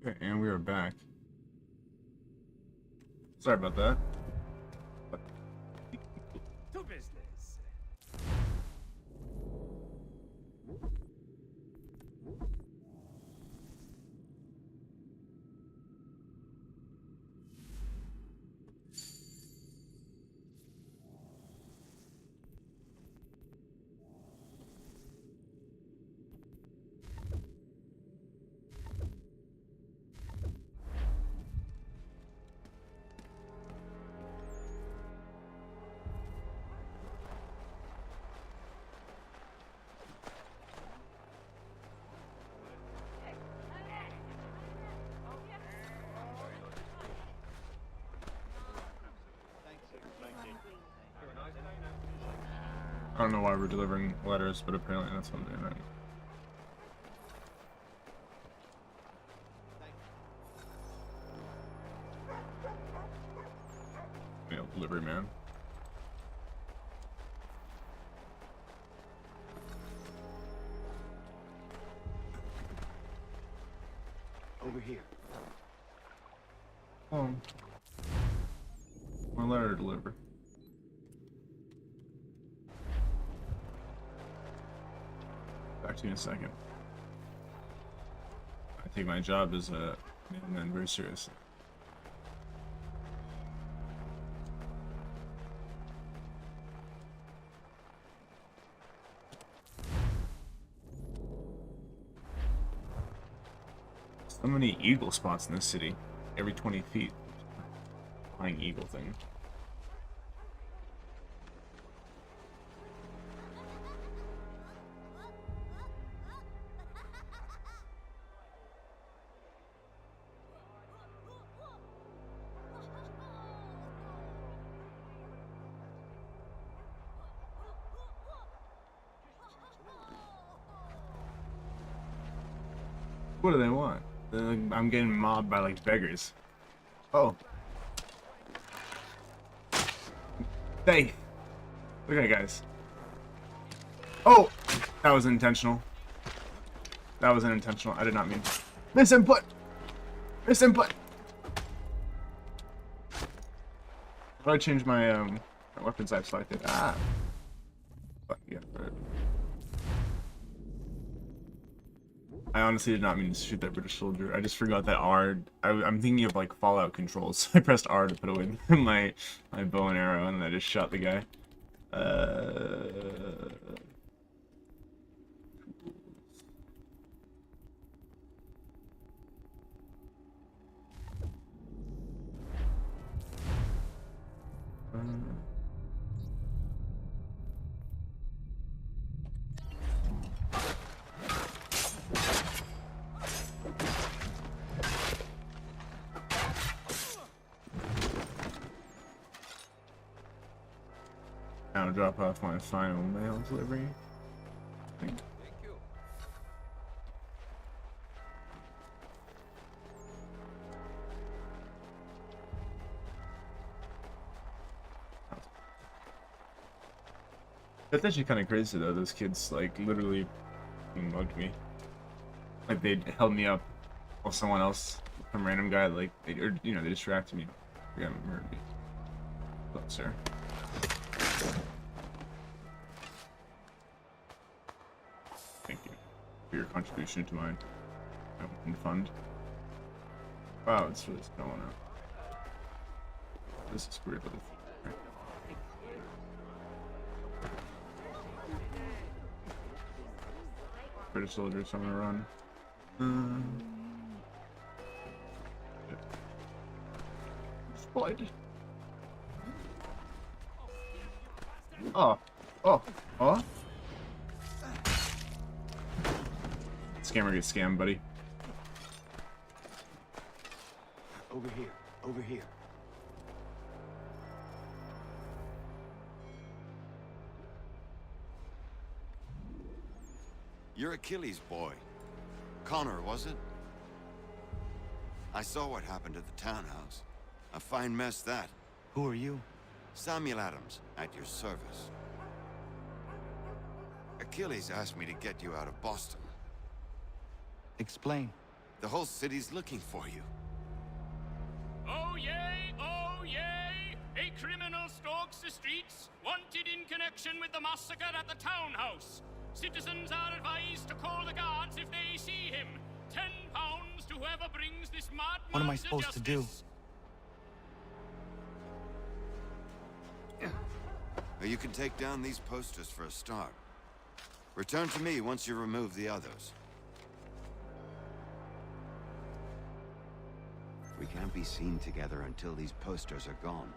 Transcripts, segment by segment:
Okay, and we are back. Sorry about that. To business. I don't know why we're delivering letters, but apparently that's what I'm doing right now. Mail delivery man. Over here. Oh. My letter to deliver. Back to you in a second. I take my job as a mailman very seriously. So many eagle spots in this city. Every 20 feet. Flying eagle thing. What do they want? I'm getting mobbed by like beggars. Oh. Hey. Look at it, guys. Oh! That was intentional. That was unintentional. I did not mean. Misinput! Misinput! How do I change my my weapons I've selected? Ah. Fuck yeah. Right. I honestly did not mean to shoot that British soldier. I just forgot that R. I'm thinking of like Fallout controls. So I pressed R to put away my bow and arrow, and I just shot the guy. Now drop off my final mail delivery. Thank you. That's actually kind of crazy though. Those kids like literally mugged me. Like they held me up while someone else, some random guy, like they, or, you know, they distracted me. Yeah, murdered me. Oh, sir. Thank you for your contribution to my open fund. Wow, it's really going out. This is weird little thing. British soldiers on the run. Deployed. Oh. Oh. Oh. Scammer gets scammed, buddy. Over here. Over here. You're Achilles' boy. Connor, was it? I saw what happened at the townhouse. A fine mess, that. Who are you? Samuel Adams, at your service. Achilles asked me to get you out of Boston. Explain. The whole city's looking for you. Oh yay, oh yay! A criminal stalks the streets, wanted in connection with the massacre at the townhouse. Citizens are advised to call the guards if they see him. £10 to whoever brings this madman What am I supposed to do? You can take down these posters for a start. Return to me once you remove the others. We can't be seen together until these posters are gone.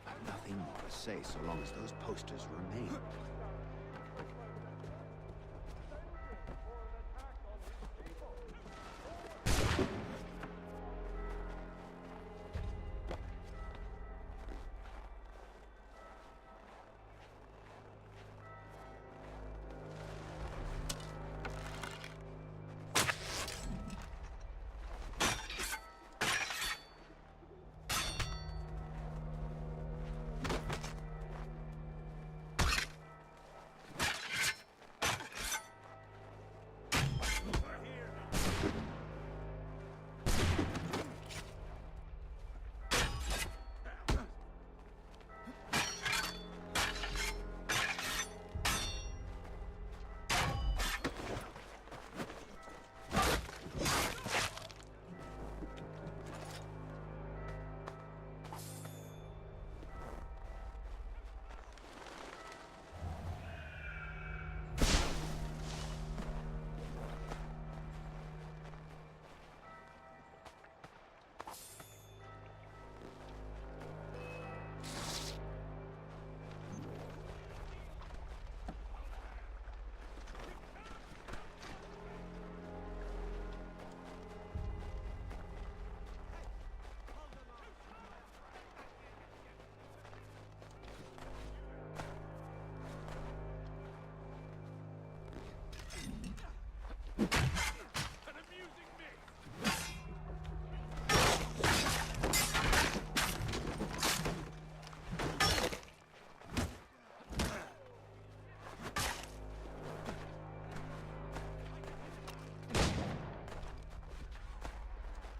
I've nothing more to say so long as those posters remain.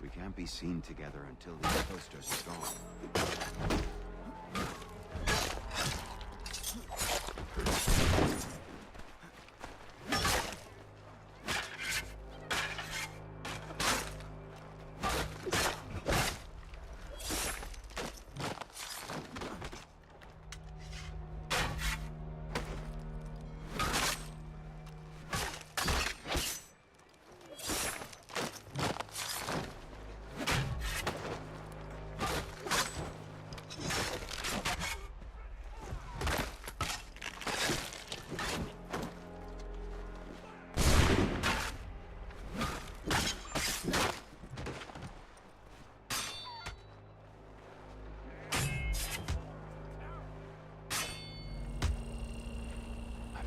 We can't be seen together until these posters are gone.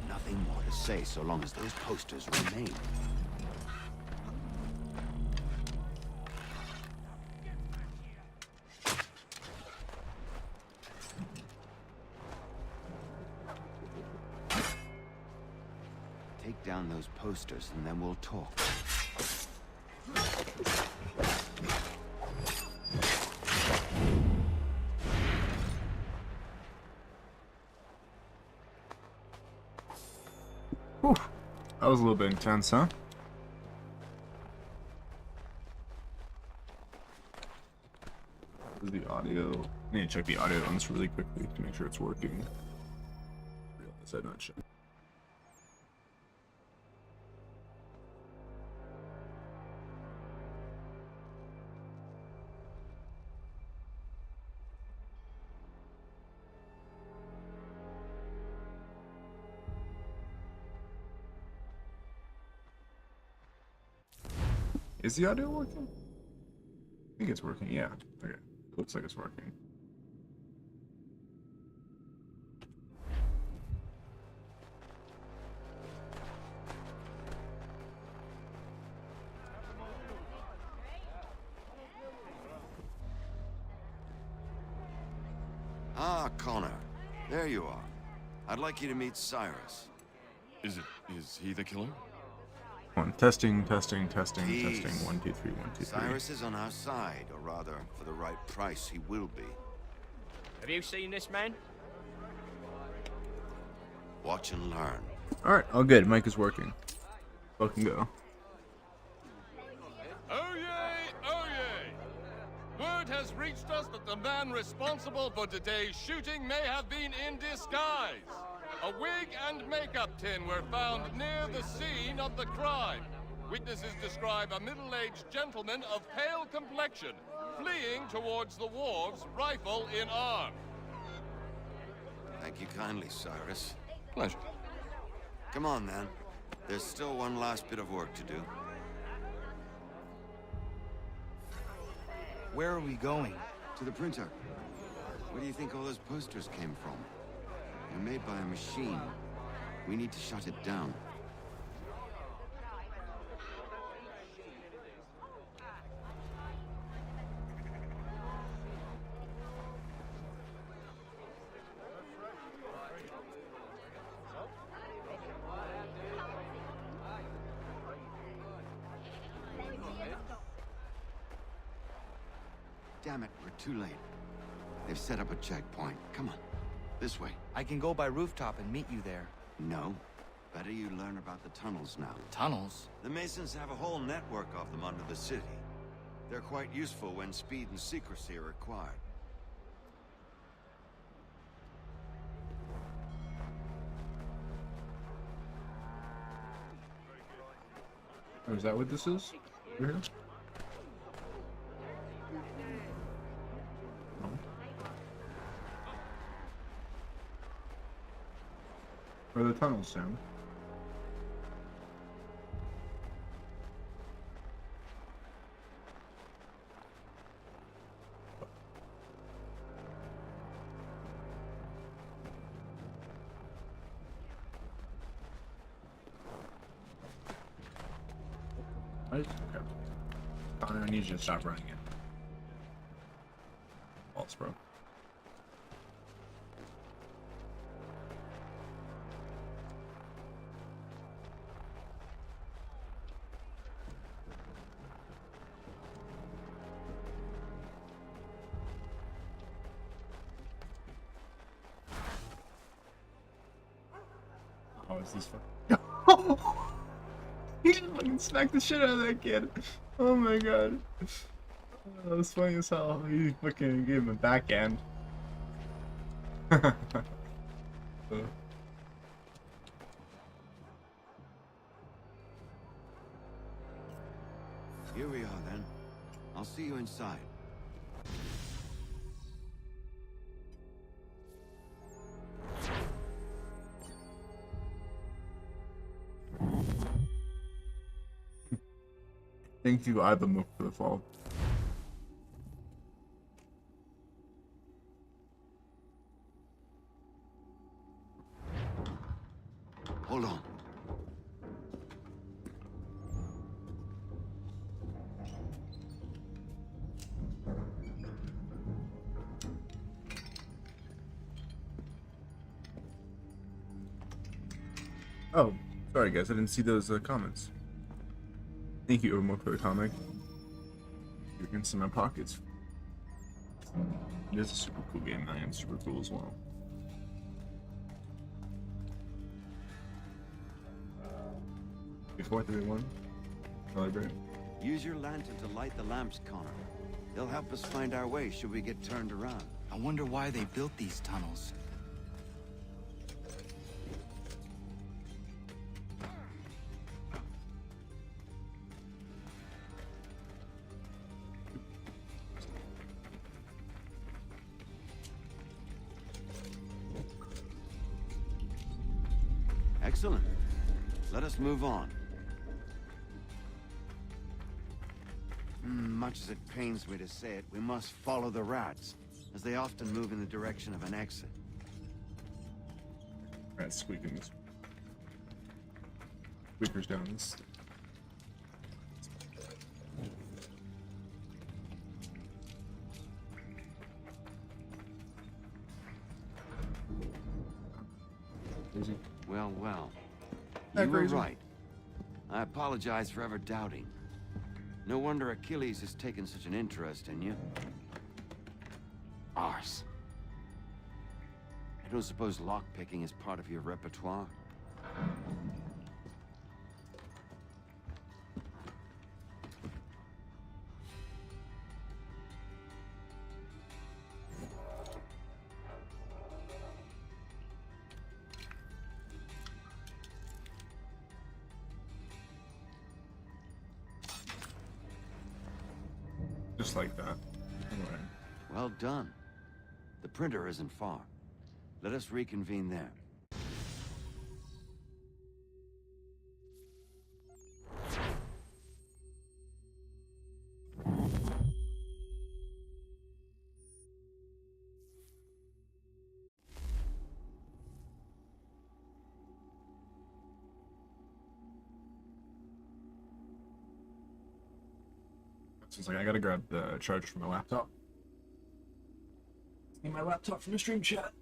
Nothing more to say so long as those posters remain. Take down those posters and then we'll talk. Whew. That was a little bit intense, huh? Is the audio? I need to check the audio on this really quickly to make sure it's working. Realize I'm not sure. Is the audio working? I think it's working, yeah. Okay. Looks like it's working. Ah, Connor. There you are. I'd like you to meet Cyrus. Is he the killer? One testing, testing, testing, Jeez. testing. 1, 2, 3, 1, 2, 3. Cyrus is on our side, or rather, for the right price, he will be. Have you seen this man? Watch and learn. All right, all good. Mic is working. Fucking go. Oh yay! Oh yay! Word has reached us that the man responsible for today's shooting may have been in disguise. A wig and makeup tin were found near the scene of the crime. Witnesses describe a middle-aged gentleman of pale complexion fleeing towards the wharves, rifle in arm. Thank you kindly, Cyrus. Pleasure. Come on, then. There's still one last bit of work to do. Where are we going? To the printer. Where do you think all those posters came from? They're made by a machine. We need to shut it down. Damn it, we're too late. They've set up a checkpoint. Come on, this way. I can go by rooftop and meet you there. No. Better you learn about the tunnels now. Tunnels? The Masons have a whole network of them under the city. They're quite useful when speed and secrecy are required. Oh, is that what this is? Over here? No. Where are the tunnels, Sam? Right? Okay. Connor, I need you to stop running it. False, bro. Oh, is this fun? He just fucking smacked the shit out of that kid. Oh my god. That was funny as hell. He fucking gave him a backhand. Here we are, then. I'll see you inside. Thank you, Ibamook, for the fall. Hold on. Oh, sorry guys, I didn't see those comments. Thank you, Ibamook, for the comic. You're in some of my pockets. It is a super cool game. I am super cool as well. Before 31, library. Use your lantern to light the lamps, Connor. They'll help us find our way should we get turned around. I wonder why they built these tunnels. Excellent. Let us move on. Much as it pains me to say it, we must follow the rats, as they often move in the direction of an exit. Rats squeaking. Squeakers down this. Crazy. Well, well. That You were crazy? right. I apologize for ever doubting. No wonder Achilles has taken such an interest in you. Arse. I don't suppose lockpicking is part of your repertoire? Just like that. Alright. Well done. The printer isn't far. Let us reconvene there. Sounds like I gotta grab the charger from my laptop. Need my laptop from the stream chat.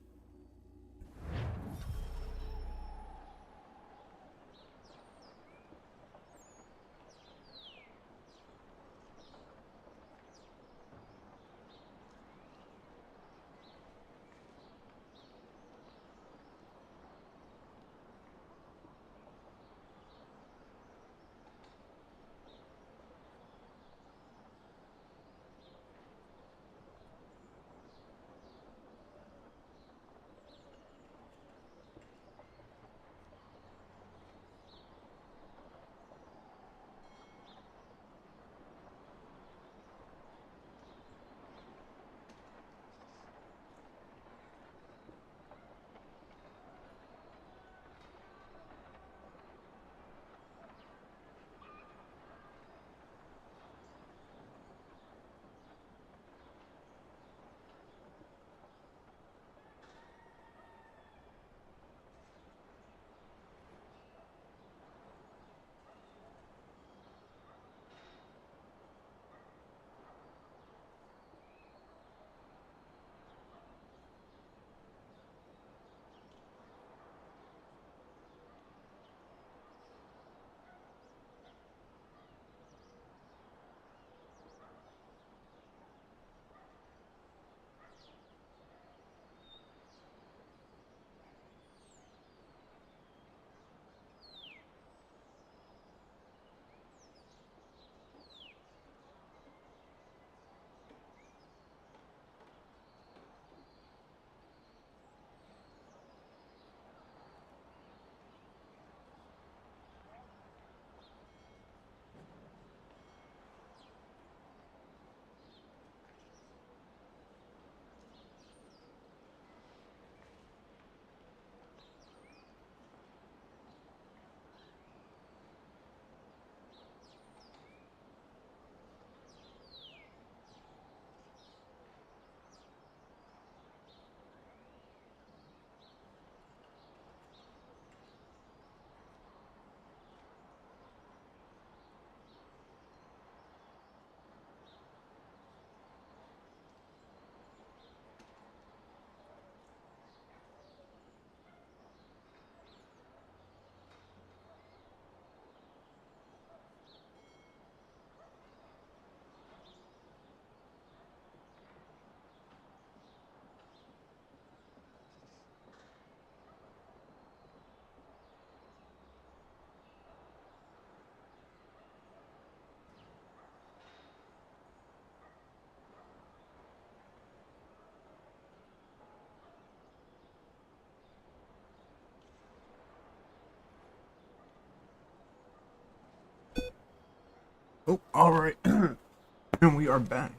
Oh, alright. And we are back.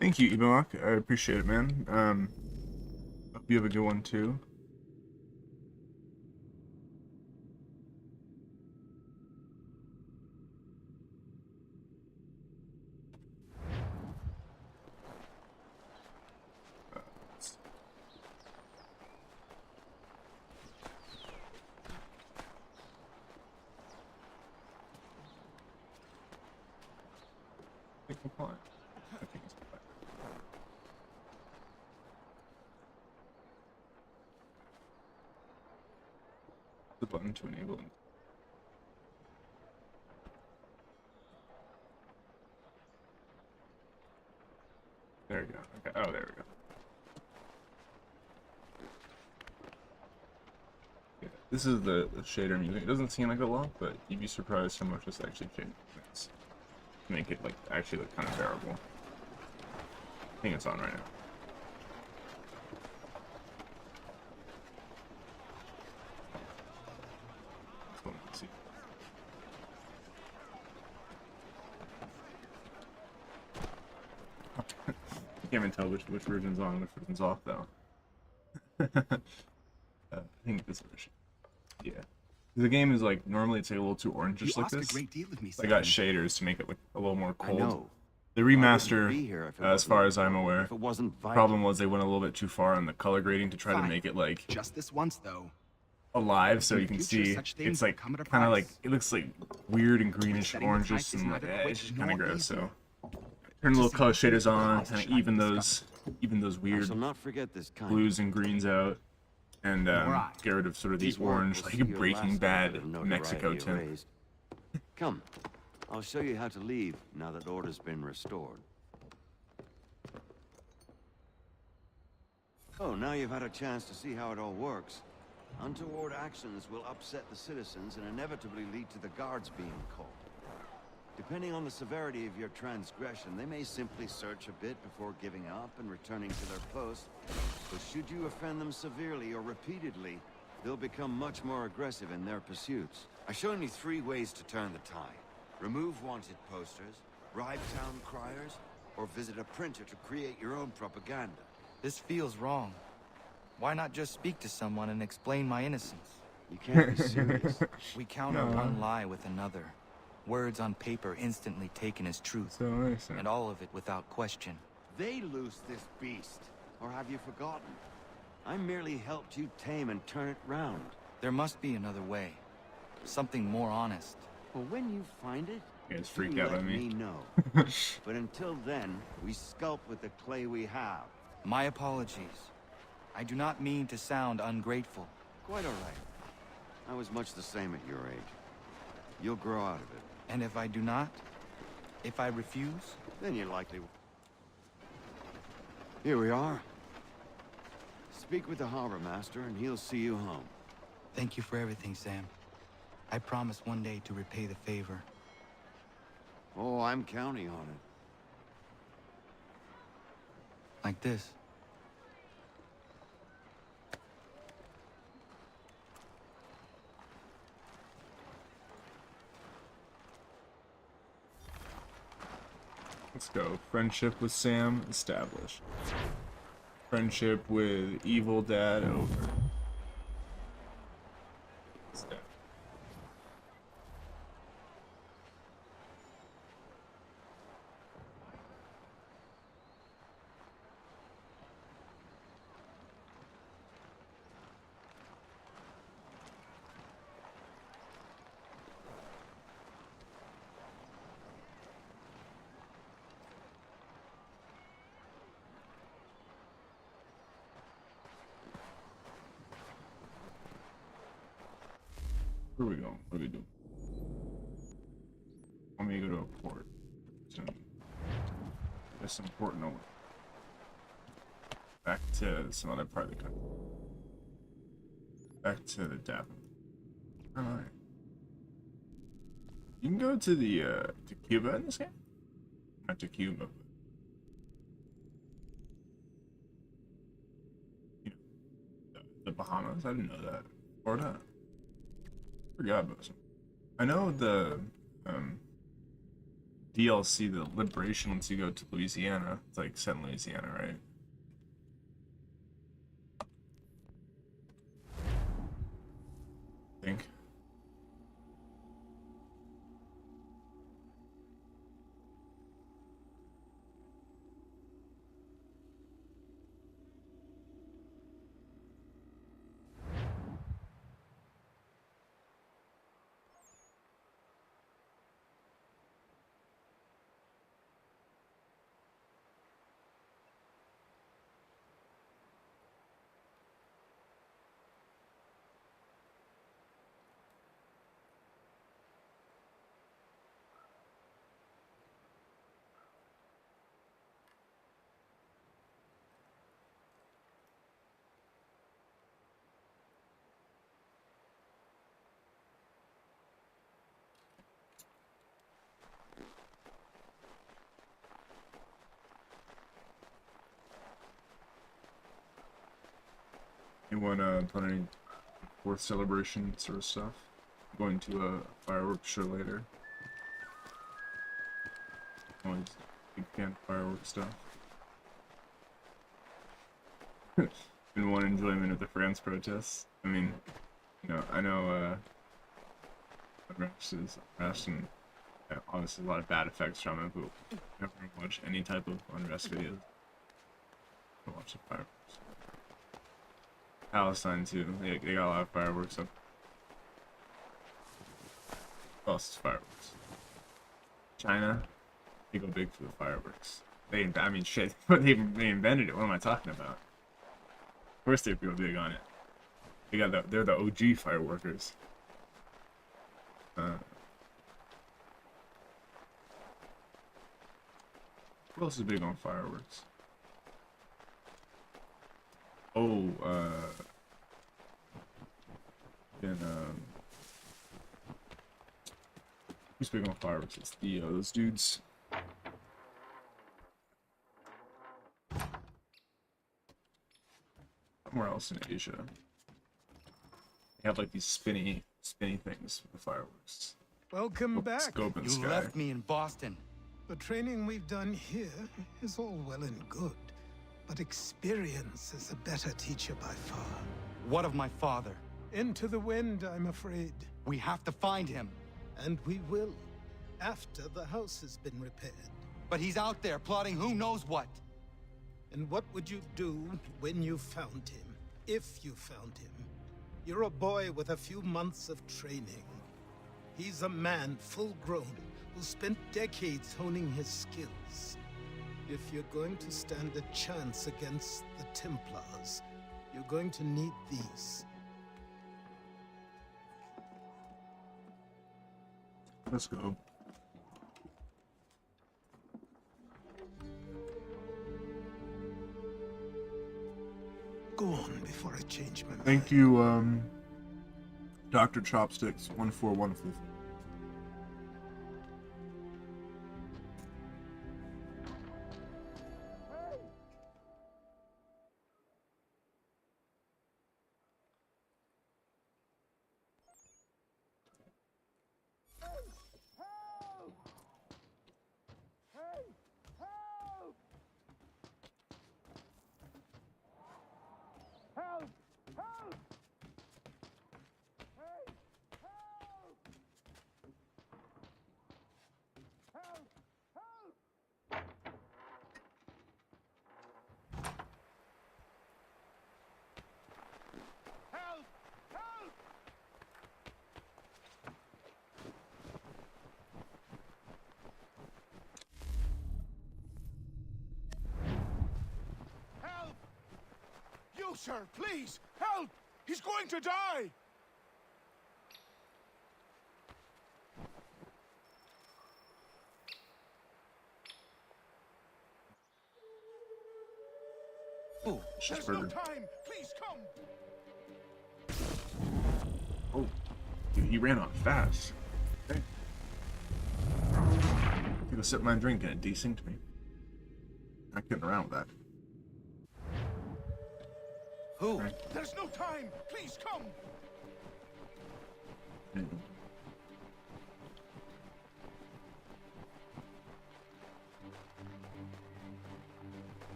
Thank you, Ebonok. I appreciate it, man. Hope you have a good one, too. Compliant. I think it's compliant. The button to enable it. There we go. Okay. Oh, there we go. Yeah, this is the shader I'm using. It doesn't seem like a lot, but you'd be surprised how much this actually changes. Make it like actually look kind of bearable. I think it's on right now. Let's see. I can't even tell which version's on and which version's off though. I think this version. Yeah. The game is like normally it's like a little too orange just You like ask a this. great deal of me, I got Sam. shaders to make it look a little more I cold. know. The I wouldn't remaster, be here if it as far wasn't- as I'm aware, If it wasn't the Fightin. problem was they went a little bit too far on the color grading to try to Fine. make it like Just this once, though. alive, so In you can future, see such things it's will like come at a kind of like price. it looks like weird and greenish Setting the oranges price is and like neither quick it's nor kind of gross. easy. So turn a little Just color see shaders on, the kind of shine even discovered. those I weird shall not forget this kind. blues and greens out, and Right. get rid of sort of these Deep work orange will like see your Breaking last Bad little bit of Mexico notoriety tint. erased. Come, I'll show you how to leave now that order's been restored. Oh, now you've had a chance to see how it all works. Untoward actions will upset the citizens and inevitably lead to the guards being called. Depending on the severity of your transgression, they may simply search a bit before giving up and returning to their post. But should you offend them severely or repeatedly, they'll become much more aggressive in their pursuits. I've shown you 3 ways to turn the tide. Remove wanted posters, bribe town criers, or visit a printer to create your own propaganda. This feels wrong. Why not just speak to someone and explain my innocence? You can't be serious. We counter No. one lie with another. Words on paper instantly taken as truth. So nice. And all of it without question. They loose this beast, or have you forgotten? I merely helped you tame and turn it round. There must be another way. Something more honest. Well, when you find it, You guys do freaked out let by me. know. But until then, we sculpt with the clay we have. My apologies. I do not mean to sound ungrateful. Quite all right. I was much the same at your age. You'll grow out of it. And if I do not? If I refuse? Then you likely... Here we are. Speak with the harbor master and he'll see you home. Thank you for everything, Sam. I promise one day to repay the favor. Oh, I'm counting on it. Like this. Let's go. Friendship with Sam established. Friendship with evil dad over. Step. Where are we going? What do we do? Want me to go to a port? So, there's some port nowhere. Back to some other part of the country. Back to the Davin. Alright. You can go to the to Cuba in this game? Not to Cuba, but you know, the Bahamas. I didn't know that. Florida. Forgot about some. I know the DLC, the Liberation, once you go to Louisiana. It's like set in Louisiana, right? I think. Anyone planning 4th celebration sort of stuff? Going to a fireworks show later. Always big fan of fireworks stuff. Been one enjoyment of the France protests. I mean, you know, I know unrest is unrest, and obviously a lot of bad effects from it, but never watch any type of unrest videos. I watch the fireworks. Palestine too. They got a lot of fireworks up. What else is fireworks? China, they go big for the fireworks. I mean, shit. But they invented it. What am I talking about? Of course they feel big on it. They're the OG fireworkers. Who else is big on fireworks? Oh, who's big on fireworks? It's the those dudes. Somewhere else in Asia, they have like these spinny things with the fireworks. Welcome back. Scope in the You sky. left me in Boston. The training we've done here is all well and good, but experience is a better teacher by far. What of my father? Into the wind, I'm afraid. We have to find him. And we will, after the house has been repaired. But he's out there plotting who knows what. And what would you do when you found him? If you found him? You're a boy with a few months of training. He's a man full grown who spent decades honing his skills. If you're going to stand a chance against the Templars, you're going to need these. Let's go. Go on before I change my mind. Thank you, Dr. Chopsticks 1414. You, sir, please, help! He's going to die! Oh, There's no time! Please come! Oh, dude, he ran off fast. Okay. Take a sip of my drink and it desynced me. Not kidding around with that. Who? Right. There's no time! Please come!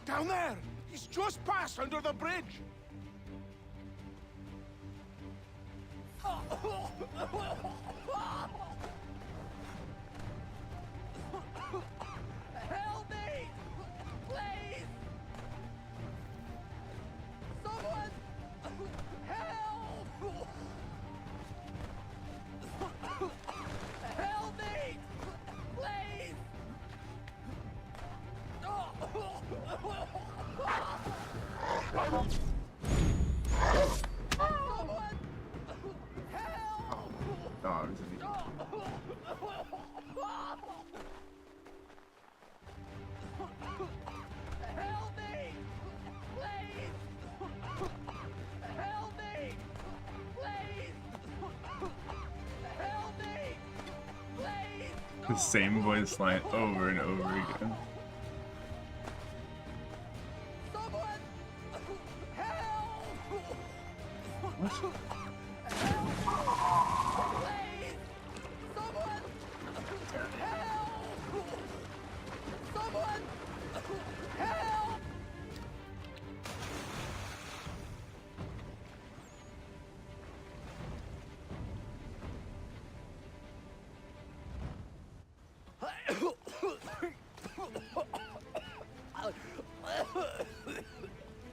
Down there! He's just passed under the bridge! Help me! Please! Someone! Help! Help me! Please! Someone! Help! God. The same voice line over and over again. Someone help! What? Please! Someone help! Someone help!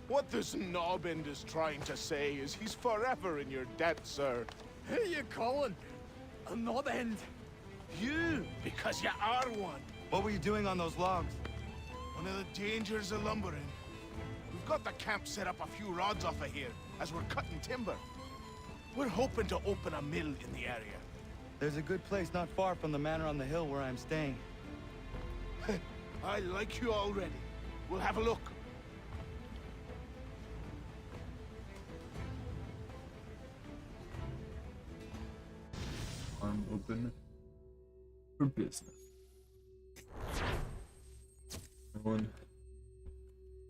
What this knobbend is trying to say is he's forever in your debt, sir. Who you calling? A knob end? You, because you are one. What were you doing on those logs? One of the dangers of lumbering. We've got the camp set up a few rods off of here, as we're cutting timber. We're hoping to open a mill in the area. There's a good place not far from the manor on the hill where I'm staying. I like you already. We'll have a look. I'm open for business. Everyone.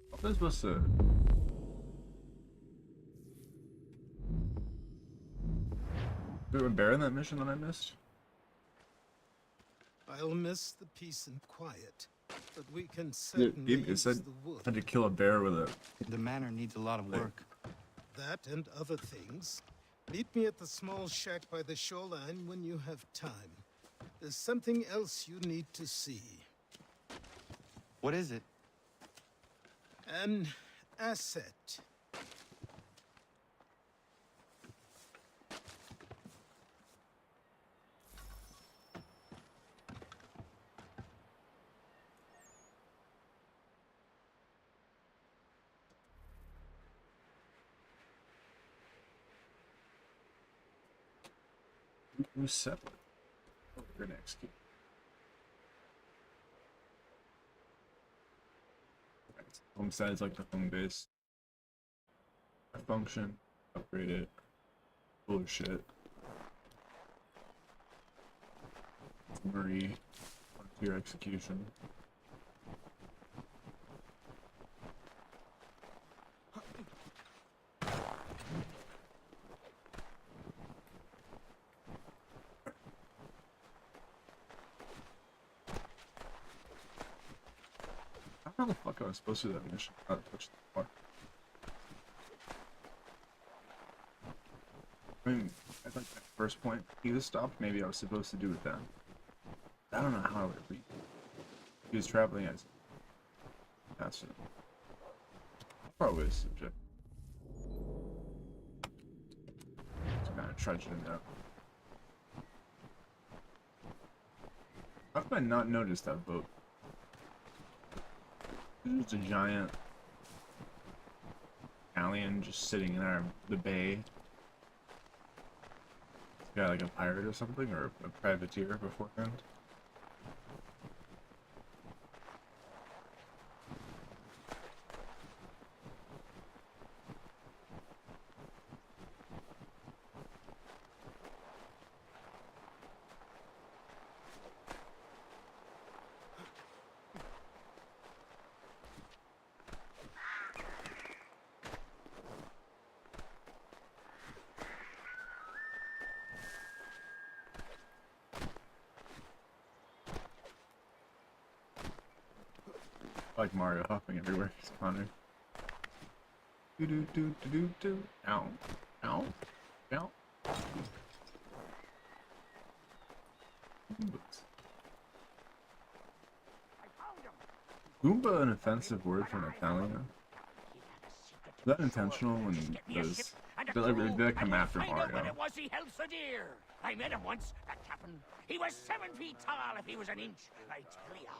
What was supposed to? There a bear in that mission that I missed? I'll miss the peace and quiet, but we can certainly It use said the wood. I had to kill a bear with a. The manor needs a lot of work. That and other things. Meet me at the small shack by the shoreline when you have time. There's something else you need to see. What is it? An asset. Who's separate? Oh, you're next. Homestead is like the home base. I function, upgrade it. Bullshit. Marie, frontier execution. How the fuck I was supposed to do that mission? Not touch the part. I mean, I think that first point he was stopped, maybe I was supposed to do it then. I don't know how I would read. He was traveling as faster. Probably a subject. Just kind of trudging it out. How could I not notice that boat? There's a giant alien just sitting in the bay. It's got like a pirate or something, or a privateer beforehand. Like Mario hopping everywhere, spawning. Do do do do do do. Ow. Ow. Ow. Goombas. Goomba, an offensive word for an Italian? Is that intentional when those they come after Mario? When it was he held so dear. I met him once, that captain. He was 7 feet tall if he was an inch. I tell ya,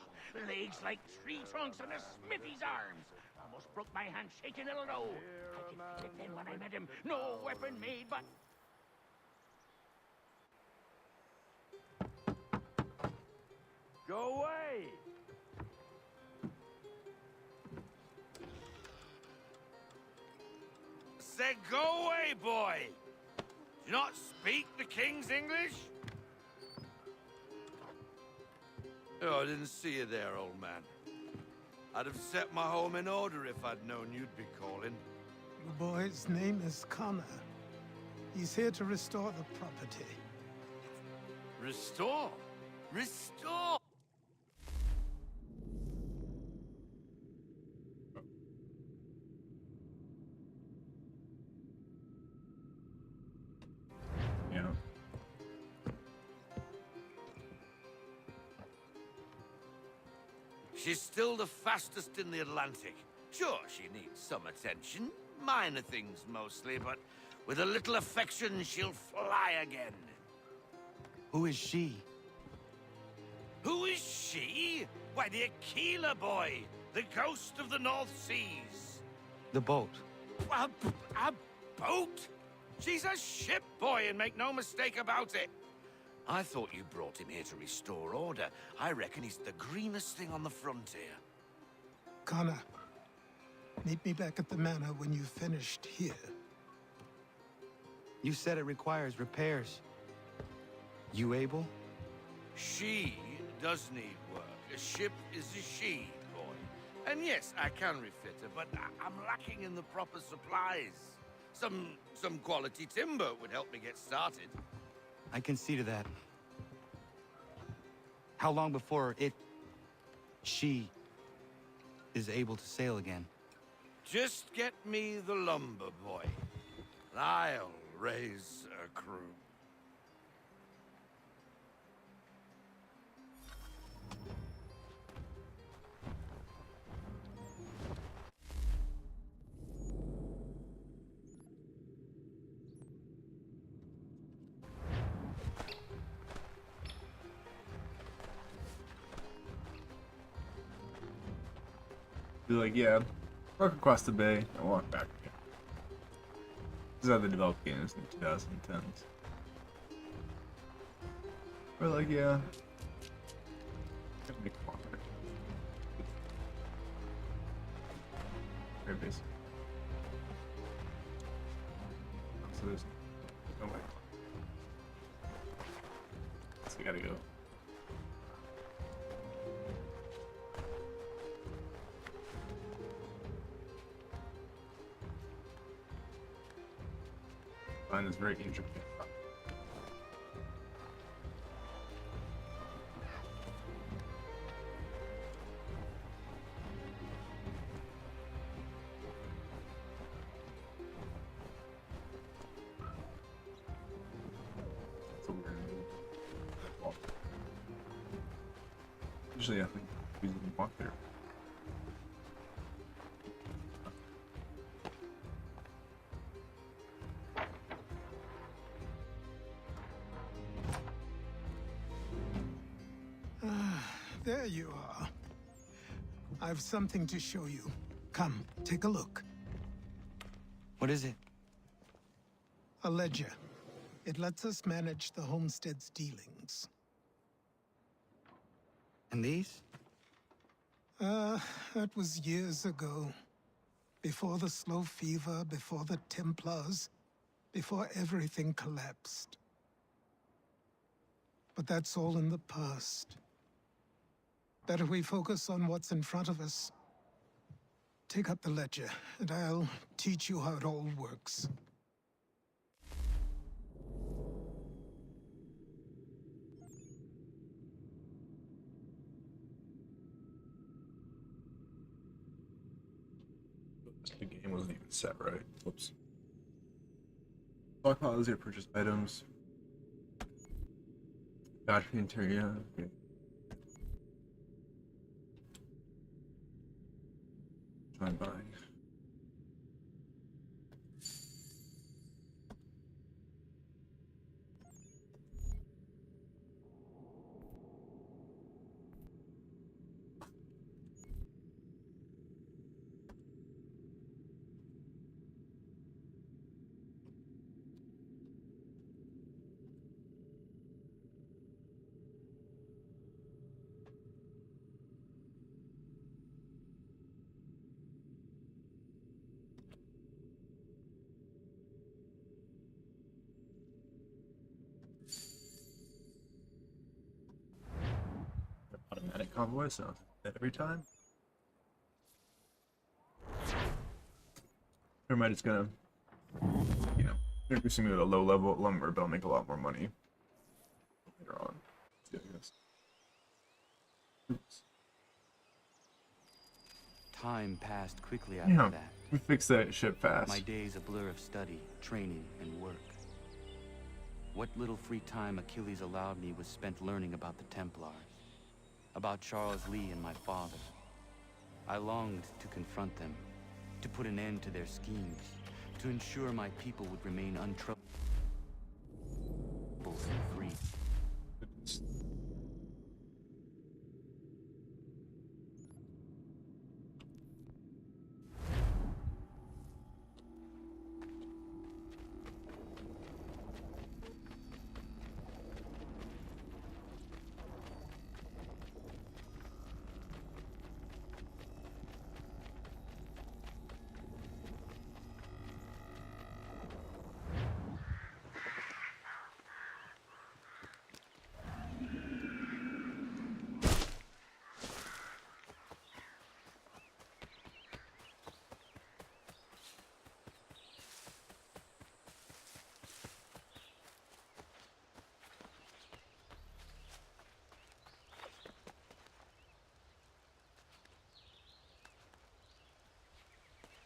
legs like tree trunks and a smithy's arms. Almost broke my hand shaking it'll know. I could feel it then when I met him. No weapon made, but Go away! Say, go away, boy! Do you not speak the king's English? Oh, I didn't see you there, old man. I'd have set my home in order if I'd known you'd be calling. The boy's name is Connor. He's here to restore the property. Restore? Restore? Yeah. She's still the fastest in the Atlantic. Sure, she needs some attention. Minor things mostly, but with a little affection, she'll fly again. Who is she? Who is she? Why, the Aquila boy, the ghost of the North Seas. The boat. A boat? She's a ship boy, and make no mistake about it. I thought you brought him here to restore order. I reckon he's the greenest thing on the frontier. Connor, meet me back at the manor when you've finished here. You said it requires repairs. You able? She does need work. A ship is a she, boy. And yes, I can refit her, but I'm lacking in the proper supplies. Some quality timber would help me get started. I can see to that. How long before she is able to sail again? Just get me the lumber, boy. And I'll raise a crew. Be like, yeah, walk across the bay and walk back. This is how they developed games in the 2010s. We're like, yeah. Very basic. So there's no way. So we gotta go. Find this very intricate. It's a weird move. Well, usually I think we didn't walk there. There you are. I've something to show you. Come, take a look. What is it? A ledger. It lets us manage the homestead's dealings. And these? That was years ago. Before the slow fever, before the Templars, before everything collapsed. But that's all in the past. Better we focus on what's in front of us. Take up the ledger, and I'll teach you how it all works. The game wasn't even set right. Whoops. Stockpile is here to purchase items. Battery interior. Okay. Try and buy. convoy, so I'll do that every time. Or am I just gonna, you know, introducing me with a low level lumber, but I'll make a lot more money later on. Yeah, I guess. Oops. Time passed quickly after Yeah, that. we fixed that shit fast. My days a blur of study, training, and work. What little free time Achilles allowed me was spent learning about the Templars, about Charles Lee and my father. I longed to confront them, to put an end to their schemes, to ensure my people would remain untroubled and free.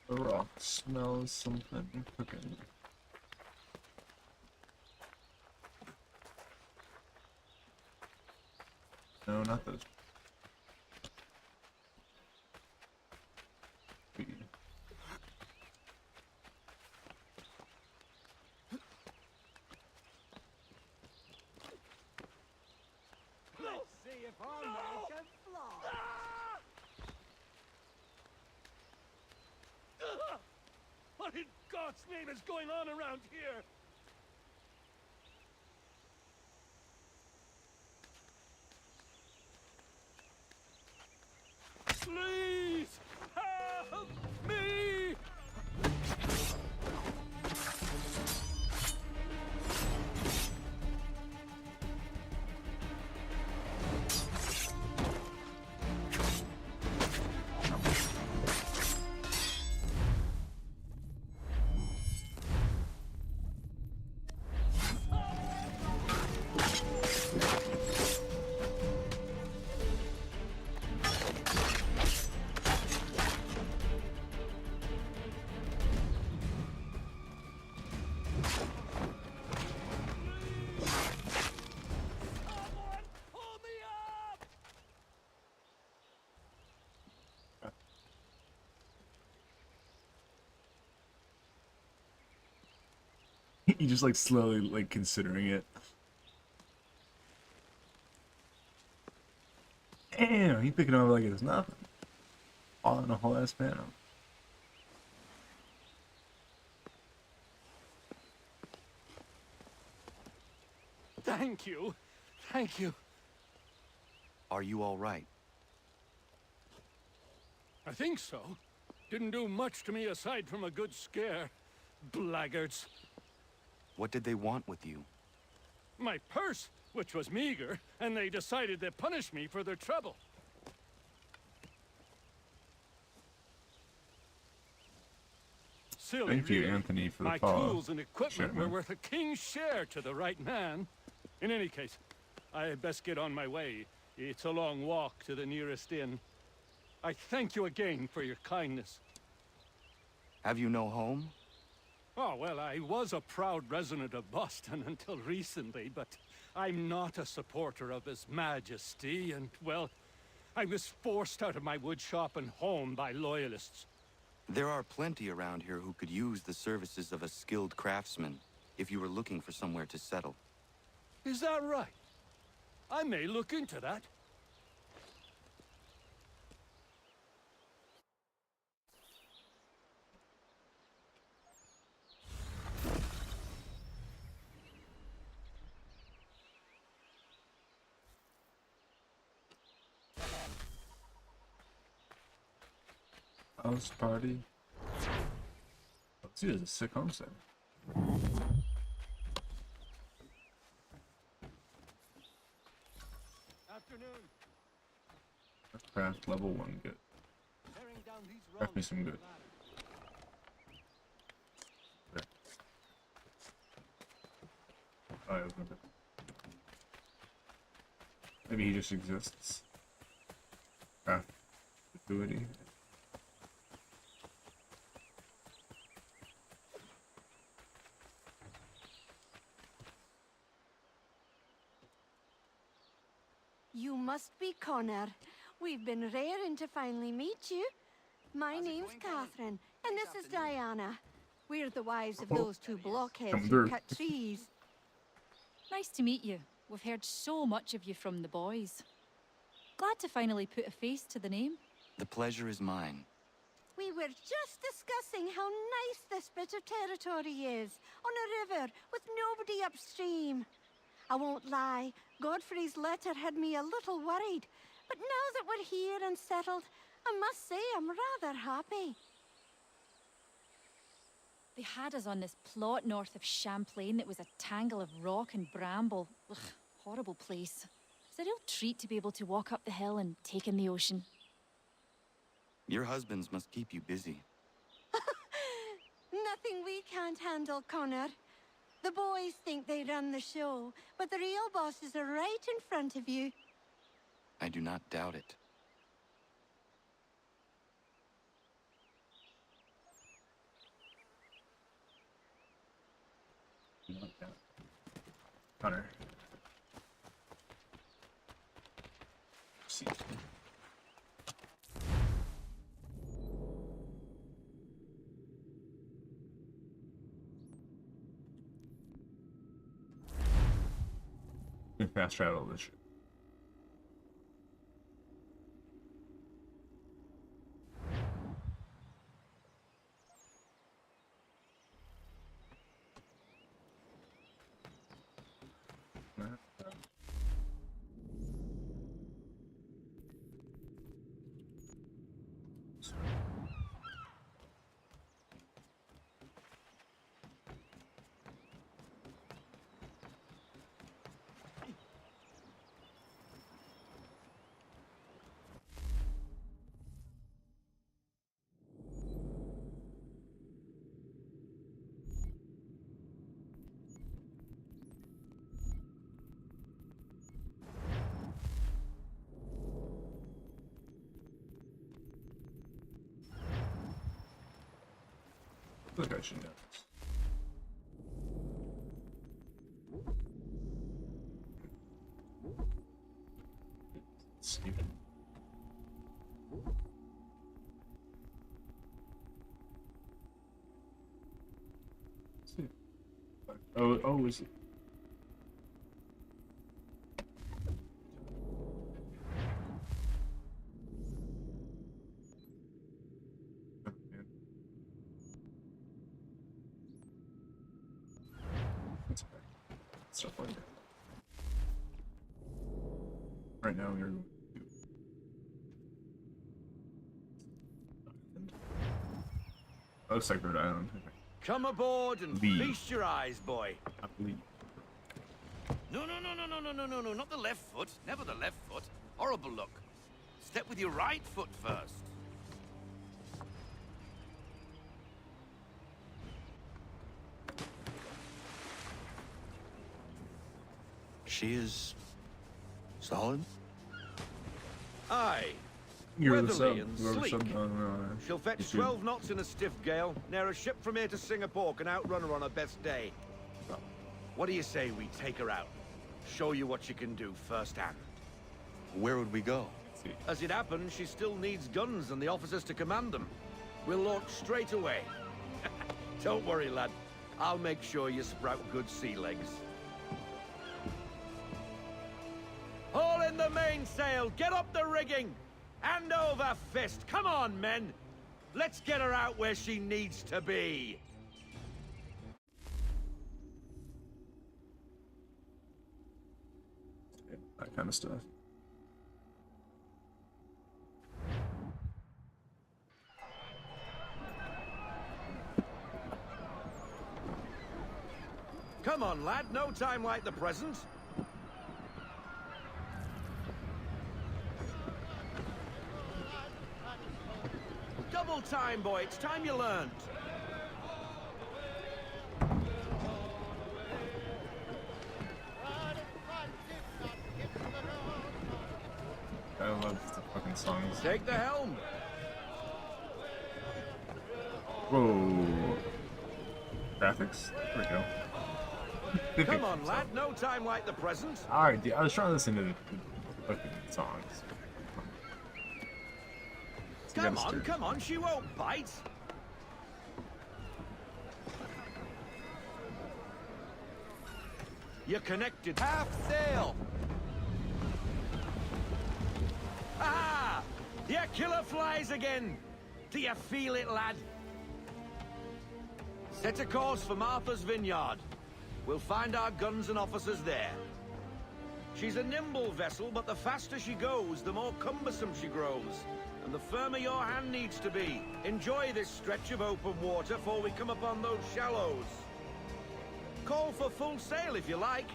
The rock smells something cooking. No, not those. Let's see if our man can fly. What in God's name is going on around here? Please help me! You just like slowly like considering it. Damn, he picking over like it's nothing. All in a whole ass panel. Thank you. Thank you. Are you all right? I think so. Didn't do much to me aside from a good scare. Blackguards. What did they want with you? My purse, which was meager, and they decided to punish me for their trouble. Silly, Thank you, really. Anthony, for the My follow. tools and equipment Sure, were man. worth a king's share to the right man. In any case, I had best get on my way. It's a long walk to the nearest inn. I thank you again for your kindness. Have you no home? Oh, well, I was a proud resident of Boston until recently, but I'm not a supporter of His Majesty, and, well, I was forced out of my woodshop and home by loyalists. There are plenty around here who could use the services of a skilled craftsman if you were looking for somewhere to settle. Is that right? I may look into that. House party. Let's see, there's a sick homestead. Afternoon. Craft level 1 good. Craft me some good. There. Oh, I opened it. Maybe he just exists. Craft ability. You must be Connor. We've been raring to finally meet you. My name's Catherine, and this is Diana. We're the wives of those two blockheads who cut trees. Nice to meet you. We've heard so much of you from the boys. Glad to finally put a face to the name. The pleasure is mine. We were just discussing how nice this bit of territory is, on a river with nobody upstream. I won't lie, Godfrey's letter had me a little worried, but now that we're here and settled, I must say I'm rather happy. They had us on this plot north of Champlain that was a tangle of rock and bramble. Ugh, horrible place. It's a real treat to be able to walk up the hill and take in the ocean. Your husbands must keep you busy. Nothing we can't handle, Connor. The boys think they run the show, but the real bosses are right in front of you. I do not doubt it. Connor. See. Fast travel this shit. Look, I should know this. Stupid. Oh, is it? Stuff like that. Right now we're going to looks like Rhode Island. Okay. Come aboard and feast your eyes, boy. I believe. No, not the left foot. Never the left foot. Horrible look. Step with your right foot first. She is solid? Aye. You're the Weatherly sub. and You're the sleek. sub. No. She'll fetch 12 knots in a stiff gale. Ne'er a ship from here to Singapore can outrun her on her best day. Well, what do you say we take her out? Show you what she can do firsthand. Where would we go? As it happens, she still needs guns and the officers to command them. We'll launch straight away. Don't worry, lad. I'll make sure you sprout good sea legs. Haul in the mainsail! Get up the rigging! Hand over fist! Come on, men! Let's get her out where she needs to be! That kind of stuff. Come on, lad. No time like the present. Double time, boy. It's time you learned. I love the fucking songs. Take the helm. Whoa. Graphics? There we go. Come on, lad. No time like the present. Alright, dude, I was trying to listen to the fucking songs. Come on, she won't bite. You're connected. Half sail. Ah! Your killer flies again. Do you feel it, lad? Set a course for Martha's Vineyard. We'll find our guns and officers there. She's a nimble vessel, but the faster she goes, the more cumbersome she grows. And the firmer your hand needs to be. Enjoy this stretch of open water before we come upon those shallows. Call for full sail if you like.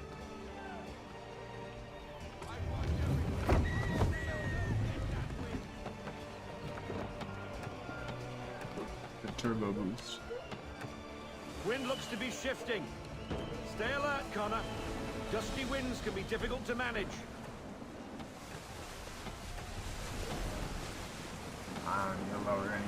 The turbo boost. Wind looks to be shifting. Stay alert, Connor. Gusty winds can be difficult to manage. You're lowering.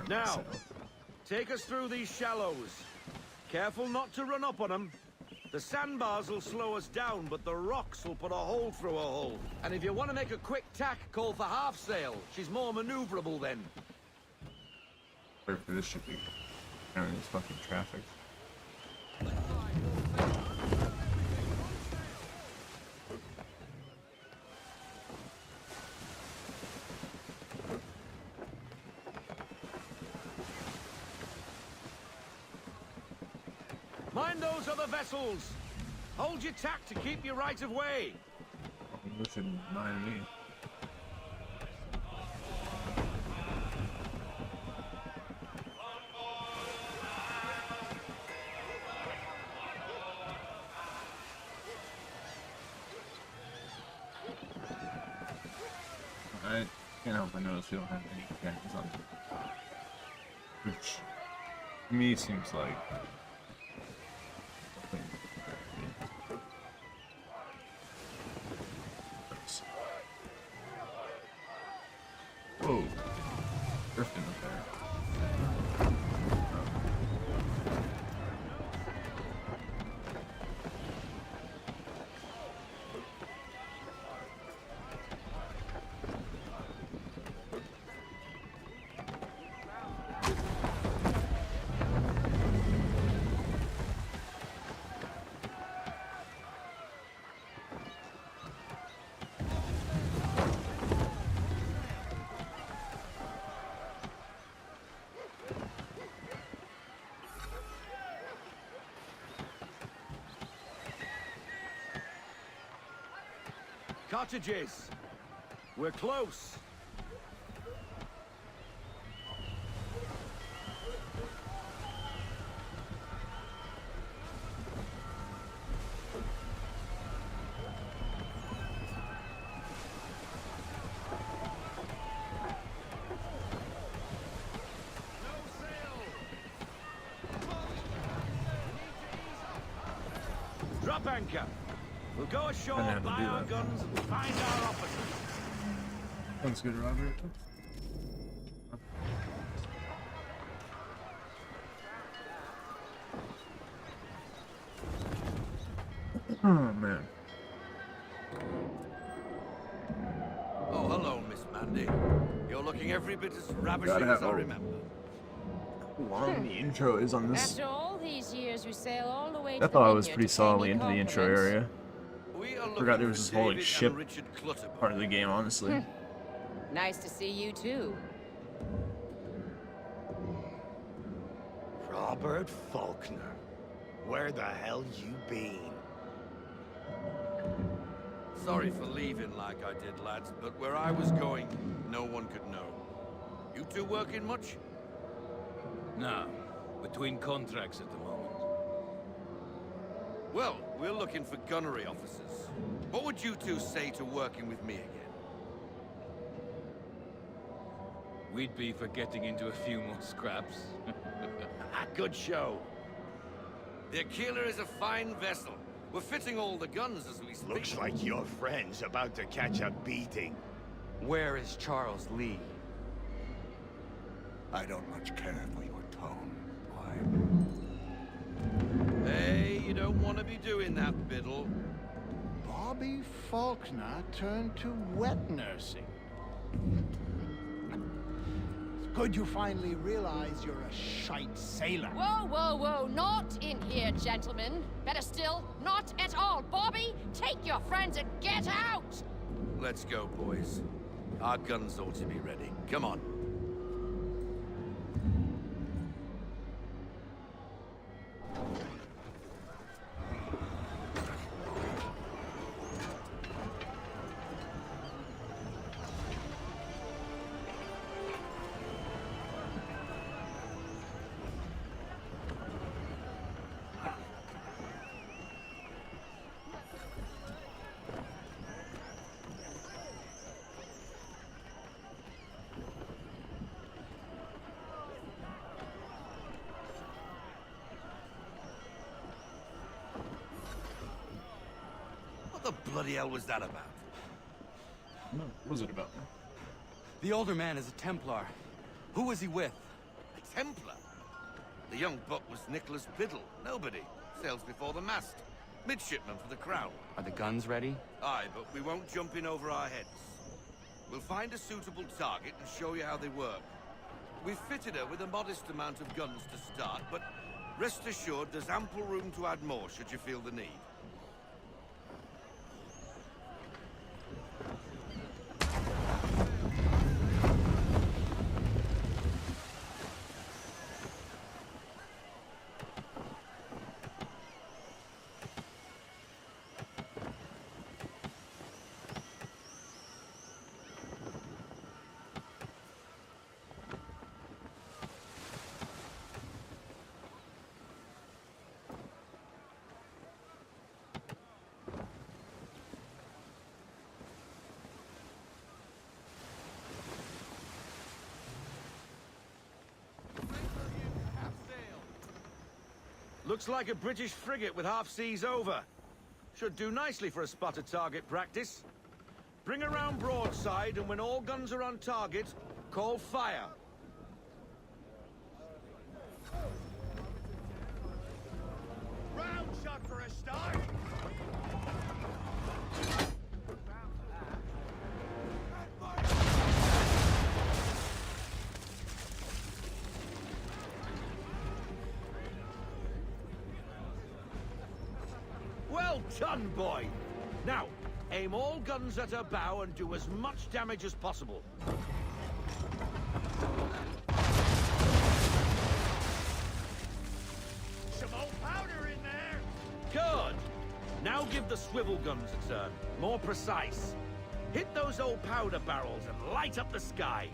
Now, take us through these shallows. Careful not to run up on them. The sandbars will slow us down, but the rocks will put a hole through a hull. And if you want to make a quick tack, call for half sail. She's more maneuverable then. Wait for this should be. Apparently it's fucking traffic. Mind those other vessels. Hold your tack to keep your right of way. You shouldn't mind me. I can't help but notice we don't have any cannons on them. Which, to me, seems like... Whoa. Drifting up there. Cottages. We're close. Drop anchor. We'll go ashore, buy our guns, and find our officers. Sounds good, Robert. Oh, man. Oh, hello, Miss Mandy. You're looking every bit as ravishing as I remember. How long the intro is on this? After all these years, we sail all the way to I the thought I was vineyard pretty to pay solidly me into the intro compliments. area. Forgot there was this whole like, ship part of the game, honestly. Nice to see you too. Robert Faulkner, where the hell you been? Sorry for leaving like I did, lads, but where I was going, no one could know. You two working much? No. Between contracts at the moment. Well, we're looking for gunnery officers. What would you two say to working with me again? We'd be for getting into a few more scraps. Good show. The Aquila is a fine vessel. We're fitting all the guns as we speak. Looks like your friend's about to catch a beating. Where is Charles Lee? I don't much care for your tone, boy. Hey, you don't want to be doing that, Biddle. Bobby Faulkner turned to wet nursing. It's good you finally realize you're a shite sailor. Whoa, whoa, whoa, not in here, gentlemen. Better still, not at all. Bobby, take your friends and get out! Let's go, boys. Our guns ought to be ready. Come on. What the bloody hell was that about? What was it about? The older man is a Templar. Who was he with? A Templar? The young buck was Nicholas Biddle. Nobody. Sails before the mast. Midshipman for the Crown. Are the guns ready? Aye, but we won't jump in over our heads. We'll find a suitable target and show you how they work. We've fitted her with a modest amount of guns to start, but rest assured there's ample room to add more should you feel the need. Looks like a British frigate with half seas over. Should do nicely for a spotted target practice. Bring around broadside, and when all guns are on target, call fire. Round shot for a start. Well done, boy! Now, aim all guns at her bow and do as much damage as possible. Some old powder in there. Good! Now give the swivel guns a turn. More precise. Hit those old powder barrels and light up the sky.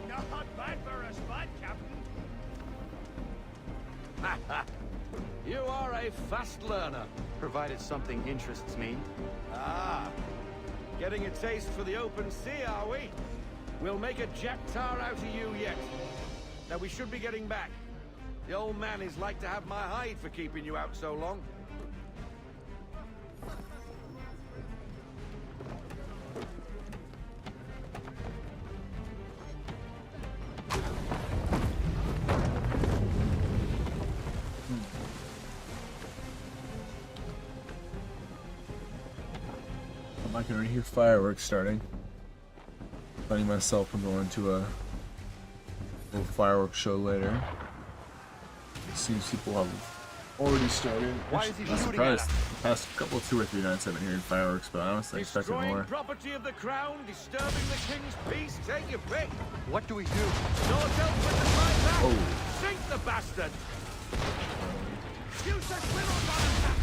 Not bad for a spot, Captain. You are a fast learner. Provided something interests me. Ah, getting a taste for the open sea, are we? We'll make a jack tar out of you yet. Now we should be getting back. The old man is like to have my hide for keeping you out so long. I can already hear fireworks starting. Finding myself from going to a little fireworks show later. Seems people have already started. Why is he I'm shooting at surprised. us? The past couple, 2 or 3 nights I've been hearing fireworks, but I honestly expected Destroying more. property of the crown, disturbing the king's peace. Take your pick. What do we do? No help with the fight back. Oh. Sink the bastard. Use the swivel gun.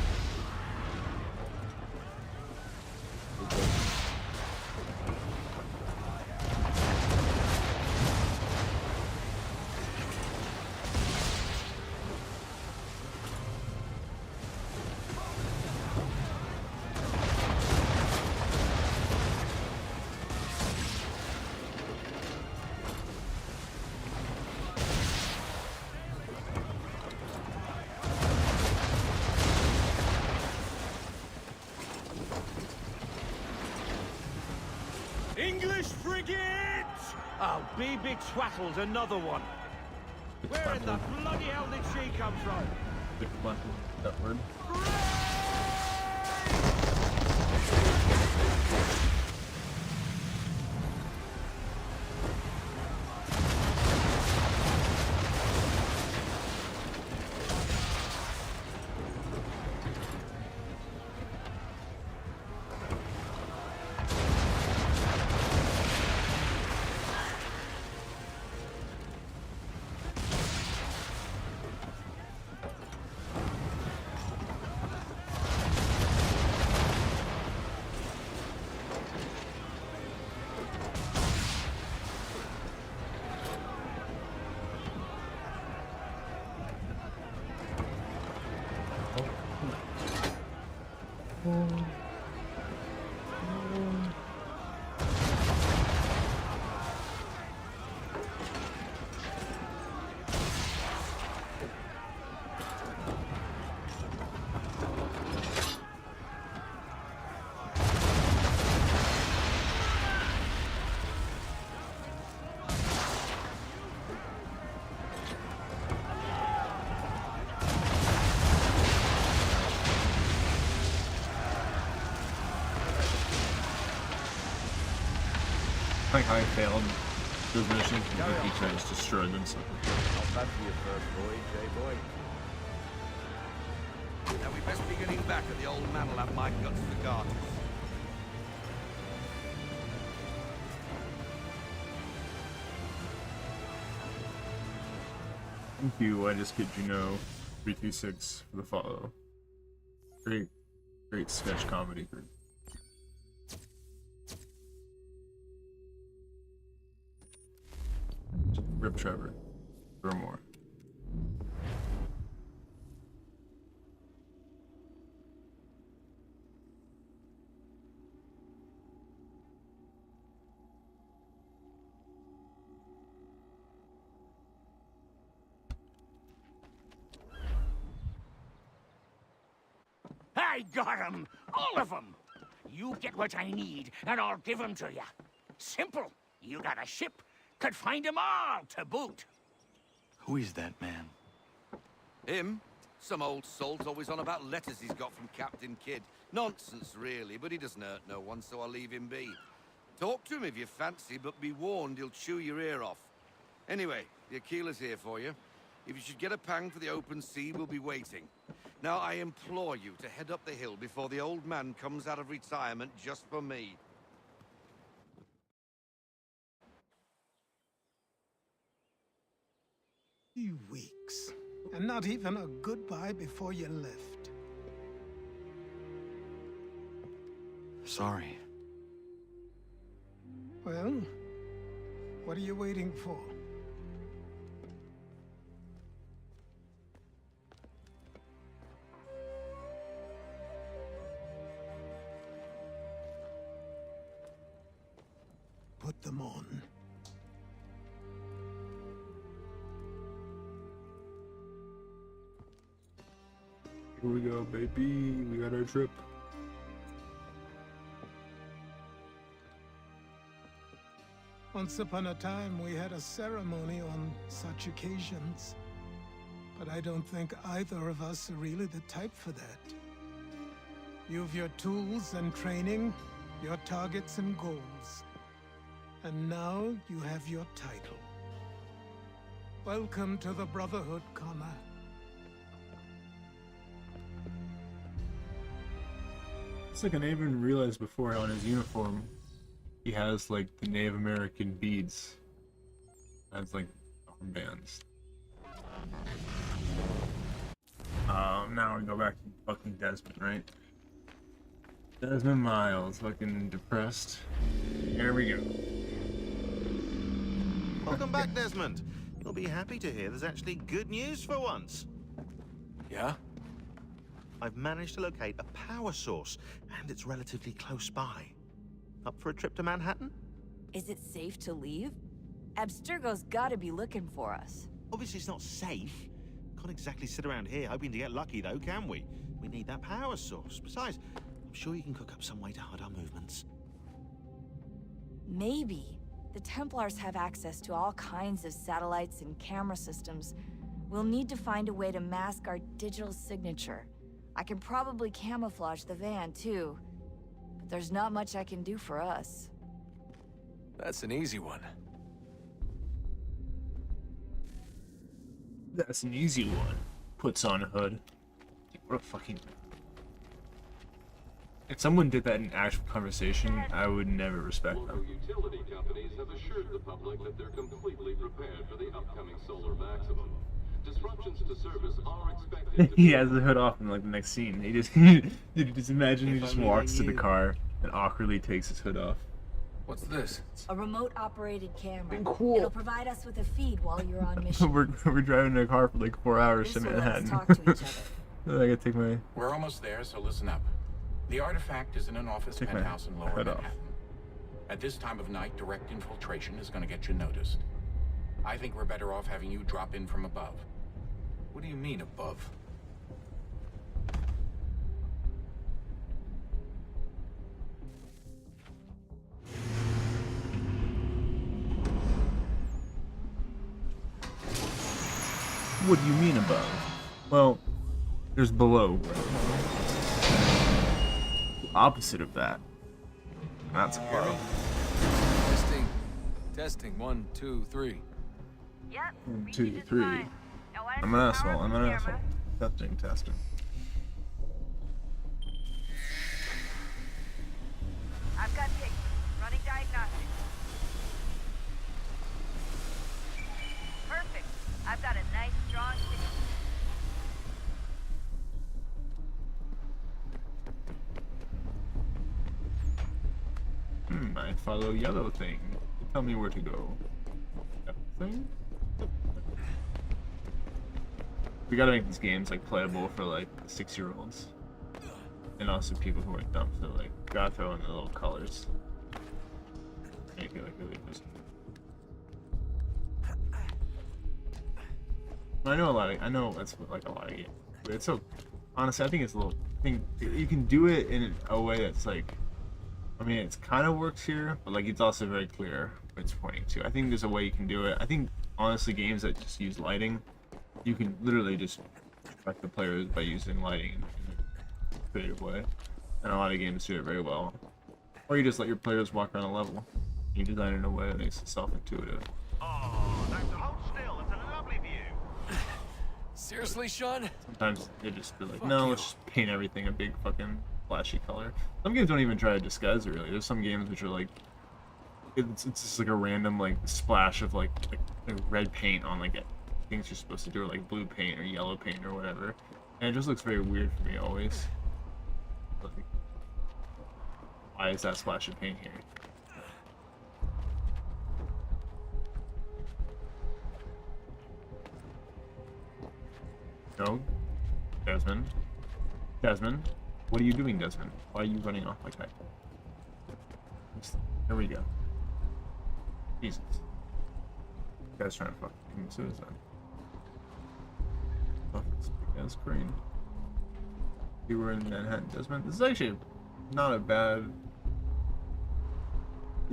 English frigate! Oh, BB Twattle's another one. Where in the bloody hell did she come from? That word. I think I failed those missions because each I just destroyed them. So. Not bad for your first voyage, eh, boy? Now we best be getting back, or the old man will have my guts for garters. Thank you, I just kid you know, 326 for the follow. Great sketch comedy group. Rip Trevor. Or more. I got 'em! All of 'em! You get what I need, and I'll give 'em to you. Simple. You got a ship, could find 'em all to boot. Who is that man? Him? Some old salt's always on about letters he's got from Captain Kidd. Nonsense, really, but he doesn't hurt no one, so I'll leave him be. Talk to him if you fancy, but be warned he'll chew your ear off. Anyway, the Aquila's here for you. If you should get a pang for the open sea, we'll be waiting. Now, I implore you to head up the hill before the old man comes out of retirement just for me. 3 weeks, and not even a goodbye before you left. Sorry. Well, what are you waiting for? Put them on. Here we go, baby. We got our trip. Once upon a time, we had a ceremony on such occasions. But I don't think either of us are really the type for that. You've your tools and training, your targets and goals. And now you have your title. Welcome to the Brotherhood, Connor. It's like I didn't even realize before on his uniform, he has like the Native American beads. That's like armbands. Now we go back to fucking Desmond, right? Desmond Miles, fucking depressed. Here we go. Welcome back, Desmond. You'll be happy to hear there's actually good news for once. Yeah? I've managed to locate a power source, and it's relatively close by. Up for a trip to Manhattan? Is it safe to leave? Abstergo's gotta be looking for us. Obviously it's not safe. Can't exactly sit around here hoping to get lucky though, can we? We need that power source. Besides, I'm sure you can cook up some way to hide our movements. Maybe. The Templars have access to all kinds of satellites and camera systems. We'll need to find a way to mask our digital signature. I can probably camouflage the van, too. But there's not much I can do for us. That's an easy one. That's an easy one. Puts on a hood. What a fucking... If someone did that in actual conversation, I would never respect them. Utility companies have assured the public that they're completely prepared for the upcoming solar maximum. Disruptions to service are expected to He has the hood off in like the next scene. He just, you just imagine he just walks to the car and awkwardly takes his hood off. What's this? A remote-operated camera. Cool. It'll provide us with a feed while you're on mission. we're driving in a car for like 4 hours to This will let us Manhattan. talk to each other. I gotta take my... We're almost there, so listen up. The artifact is in an office Take my penthouse in Lower head off. Manhattan. At this time of night, direct infiltration is going to get you noticed. I think we're better off having you drop in from above. What do you mean above? What do you mean above? Well, there's below. Opposite of that. That's above. Testing. Testing. 1, 2, 3. Yep. 1, 2, 3. I'm an asshole. I'm an asshole. Testing, testing. I've got pigs. Running diagnostics. Perfect. I've got a nice, strong signal. I follow yellow thing. Tell me where to go. Yellow thing? We gotta make these games like playable for like 6-year-olds. And also people who are dumb, so like gotta throw in the little colors. Make it like really interesting. I know that's what, like a lot of games. But it's so honestly I think it's a little you can do it in a way that's like I mean, it's kind of works here, but like it's also very clear what it's pointing to. I think there's a way you can do it. I think honestly, games that just use lighting, you can literally just affect the players by using lighting in a creative way. And a lot of games do it very well. Or you just let your players walk around a level. You design it in a way that makes it self-intuitive. Oh, that's hold still. It's a lovely view. Seriously, Sean? Sometimes they just be like, no, let's just paint everything a big fucking flashy color. Some games don't even try to disguise it really. There's some games which are like it's just like a random like splash of like red paint on like things you're supposed to do, or like blue paint or yellow paint or whatever, and it just looks very weird for me always. Like, why is that splash of paint here? No, Desmond. Desmond. What are you doing, Desmond? Why are you running off like that? There we go. Jesus. This guy's trying to fucking commit suicide. Oh, it's big ass crane. You were in Manhattan, Desmond. This is actually not a bad...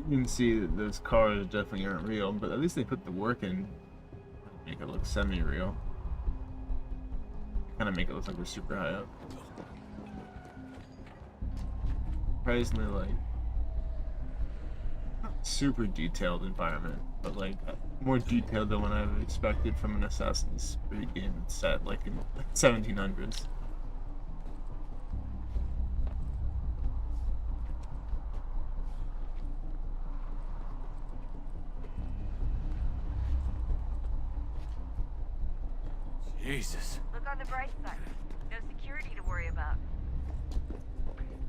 You can see that those cars definitely aren't real, but at least they put the work in to make it look semi-real. Kind of make it look like we're super high up. Surprisingly, like, not super detailed environment, but like more detailed than what I would expected from an Assassin's Creed game set like in 1700s. Jesus. Look on the bright side. No security to worry about.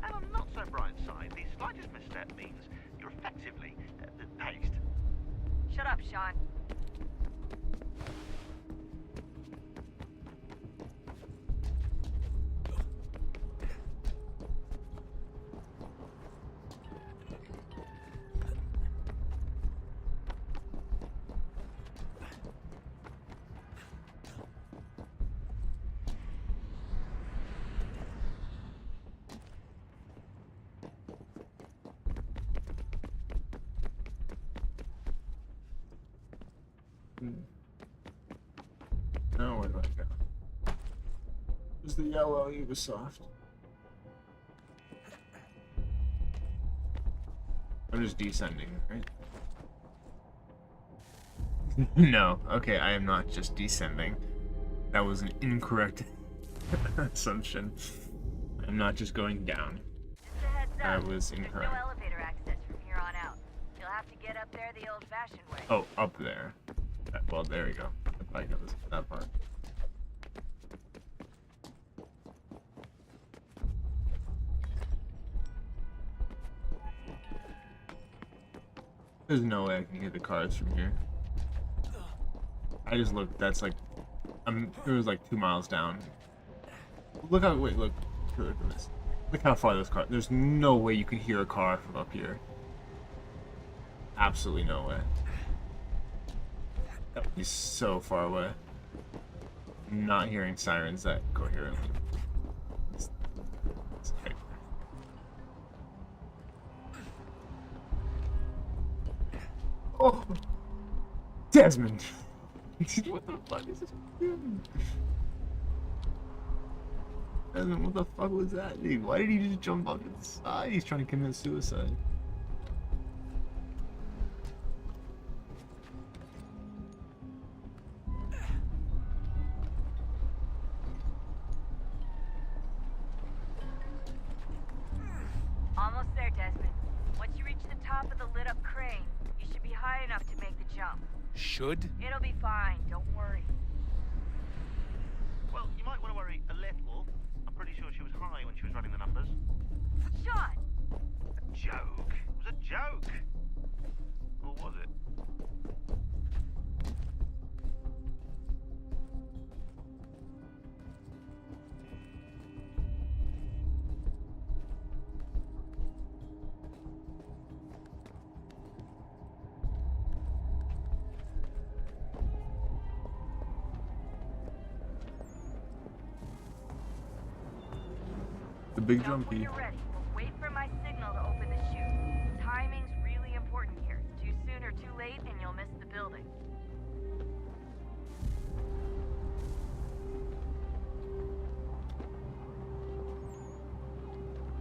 And on the not so bright side, the slightest misstep means you're effectively paced. Shut up, Sean. No, where do I go? Is the yellow Ubisoft? I'm just descending, right? No, okay, I am not just descending. That was an incorrect assumption. I'm not just going down. Just a heads up. That was incorrect. There's no elevator access from here on out. You'll have to get up there the old-fashioned way. Oh, up there. Well, there we go. If I notice that part. There's no way I can get the cars from here. I just looked. That's like, it was like 2 miles down. Look how. Wait, look. Look at this. Look how far this car. There's no way you can hear a car from up here. Absolutely no way. That would be so far away. I'm not hearing sirens that coherently. Oh, Desmond! What the fuck is this doing? Desmond, what the fuck was that, dude? Why did he just jump off to the side? He's trying to commit suicide. Almost there, Desmond. Once you reach the top of the lit-up crane, you should be high enough to make the jump. Should? It'll be fine, don't worry. Well, you might want to worry a little. I'm pretty sure she was high when she was running the numbers. Sean! A joke. It was a joke. Or was it? The big Jump when jumpy. you're ready, but wait for my signal to open the chute. Timing's really important here. Too soon or too late, and you'll miss the building.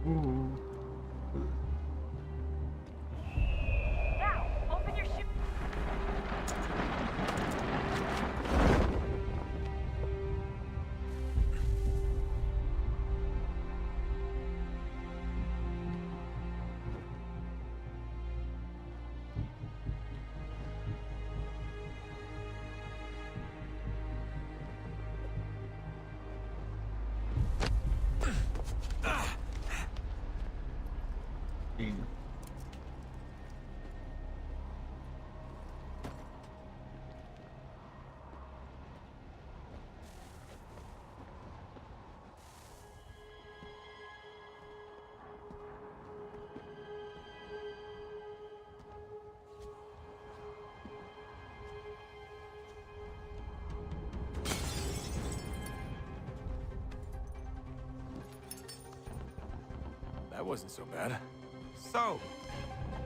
Ooh. Now, open your chute. That wasn't so bad. So,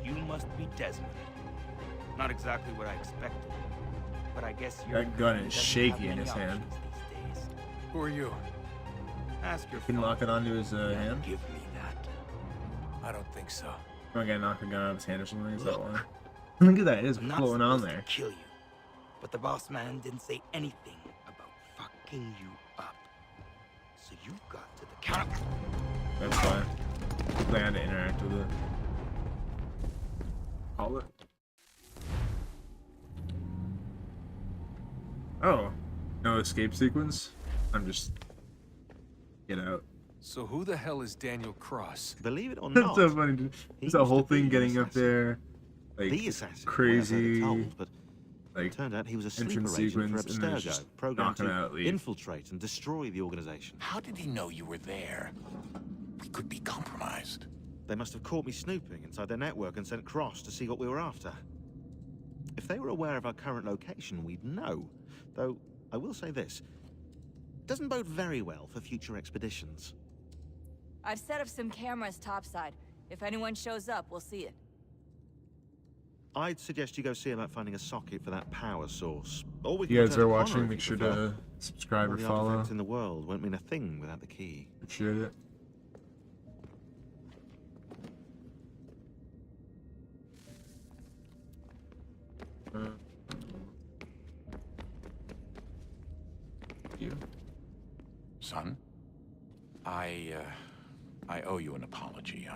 you must be Desmond. Not exactly what I expected, but I guess you're. That gun is shaky in his hand. Who are you? Ask your Can lock it onto his hand? Give me that. I don't think so. Am I gonna knock the gun out of his hand or something? Is that why? Look at that, it is I'm not floating on supposed to there. kill you, but the boss man didn't say anything about fucking you up. So you got to the counter. That's why. I had to interact with it. Call it. Oh. No escape sequence. I'm just get out. So who the hell is Daniel Cross? Believe it or That's not, so funny. It's the used whole to be thing an getting up assassin. there, like The assassin, crazy, told, but like turned out he was a sleeper entrance agent for sequence, and then it's just Abstergo, programmed knock him to out, leave. infiltrate and destroy the organization. How did he know you were there? We could be compromised. They must have caught me snooping inside their network and sent Cross to see what we were after. If they were aware of our current location, we'd know. Though, I will say this. It doesn't bode very well for future expeditions. I've set up some cameras topside. If anyone shows up, we'll see it. I'd suggest you go see about finding a socket for that power source. Or we If you can guys return are to watching, Connor if make you sure prefer. to subscribe All or the follow. artifacts in the world won't mean a thing without the key. Appreciate it. You. Son, I owe you an apology.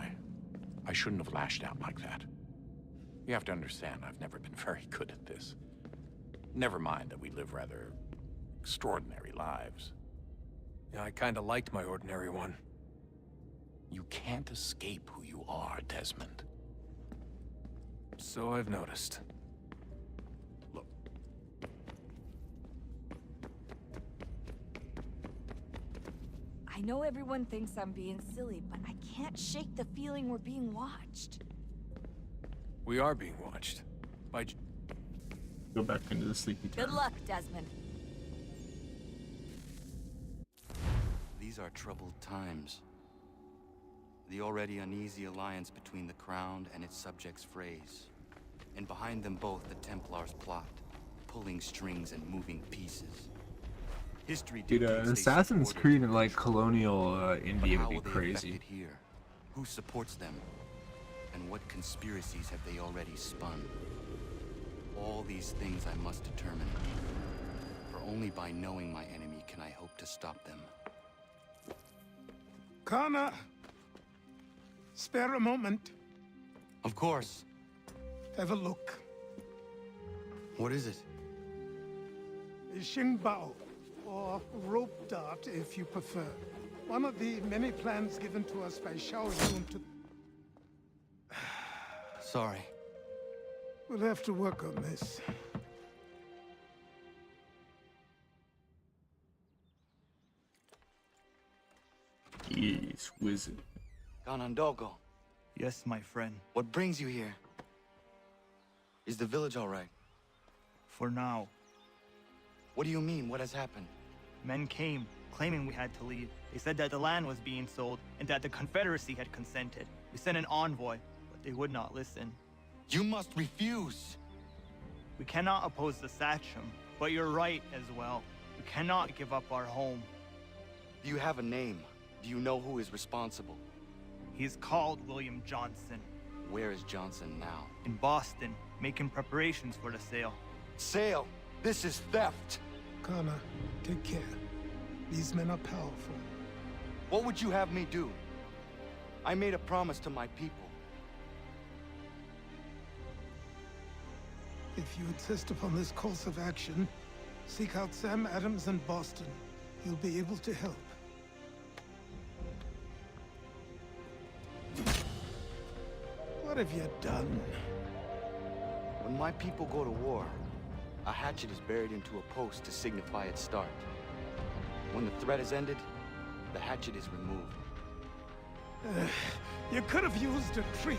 I shouldn't have lashed out like that. You have to understand, I've never been very good at this. Never mind that we live rather extraordinary lives. Yeah, I kinda liked my ordinary one. You can't escape who you are, Desmond. So I've noticed. I know everyone thinks I'm being silly, but I can't shake the feeling we're being watched. We are being watched. By Go back into the sleepy town. Good luck, Desmond. These are troubled times. The already uneasy alliance between the Crown and its subjects frays. And behind them both the Templars plot, pulling strings and moving pieces. History Dude, dictates they Assassin's support it. Creed in like colonial But India how would be will they affect crazy. it here? Who supports them? And what conspiracies have they already spun? All these things I must determine. For only by knowing my enemy can I hope to stop them. Connor! Spare a moment. Of course. Have a look. What is it? A Xingbao, or rope dart if you prefer. One of the many plans given to us by Xiao Yun to... Sorry. We'll have to work on this. Yes, wizard. Ganondogo. Yes, my friend. What brings you here? Is the village all right? For now. What do you mean? What has happened? Men came, claiming we had to leave. They said that the land was being sold, and that the Confederacy had consented. We sent an envoy, but they would not listen. You must refuse! We cannot oppose the Sachem, but you're right as well. We cannot give up our home. Do you have a name? Do you know who is responsible? He is called William Johnson. Where is Johnson now? In Boston, making preparations for the sale. Sale? This is theft! Connor, take care. These men are powerful. What would you have me do? I made a promise to my people. If you insist upon this course of action, seek out Sam Adams in Boston. He'll be able to help. What have you done? When my people go to war, a hatchet is buried into a post to signify its start. When the threat is ended, the hatchet is removed. You could have used a tree.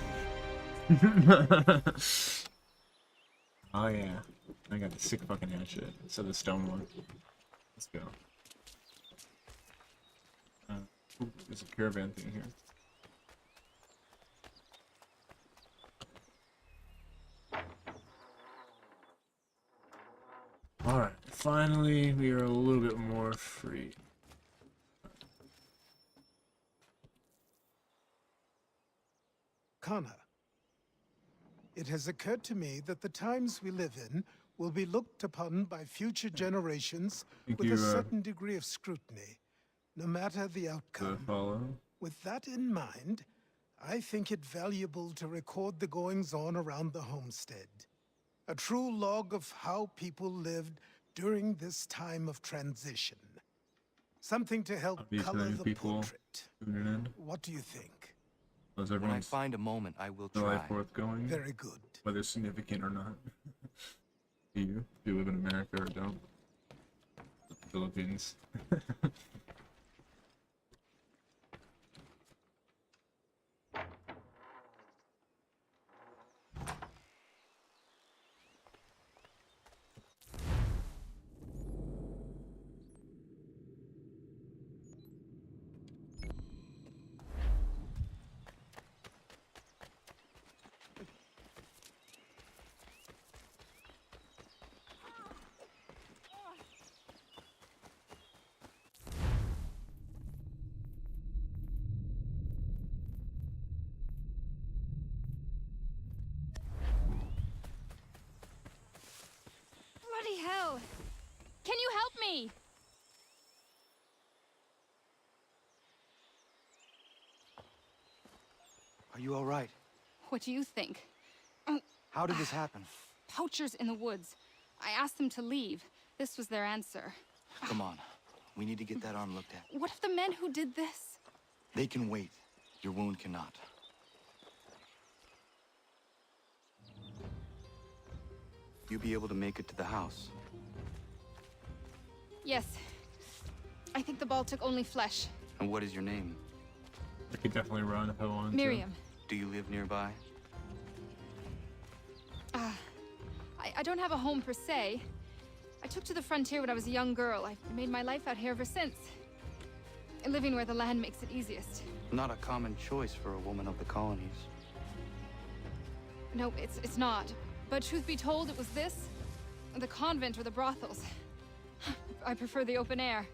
Oh yeah, I got a sick fucking hatchet instead of the stone one. Let's go. Ooh, there's a caravan thing here. Alright, finally we are a little bit more free. Connor, it has occurred to me that the times we live in will be looked upon by future generations Thank with you, a certain degree of scrutiny, no matter the outcome. Follow. With that in mind, I think it valuable to record the goings-on around the homestead. A true log of how people lived During this time of transition, something to help These color new the people portrait. tuning in. What do you think? How's When I everyone's find a moment, I will July try. 4th going? Very good. Whether significant or not. Do you? Do you live in America or don't? The Philippines. Bloody hell! Can you help me? Are you all right? What do you think? How did this happen? Poachers in the woods. I asked them to leave. This was their answer. Come on. We need to get that arm looked at. What if the men who did this? They can wait. Your wound cannot. You'll be able to make it to the house. Yes. I think the ball took only flesh. And what is your name? I could definitely run if I wanted Miriam. Do you live nearby? I don't have a home per se. I took to the frontier when I was a young girl. I've made my life out here ever since. Living where the land makes it easiest. Not a common choice for a woman of the colonies. No, it's not. But truth be told, it was this, the convent or the brothels. I prefer the open air.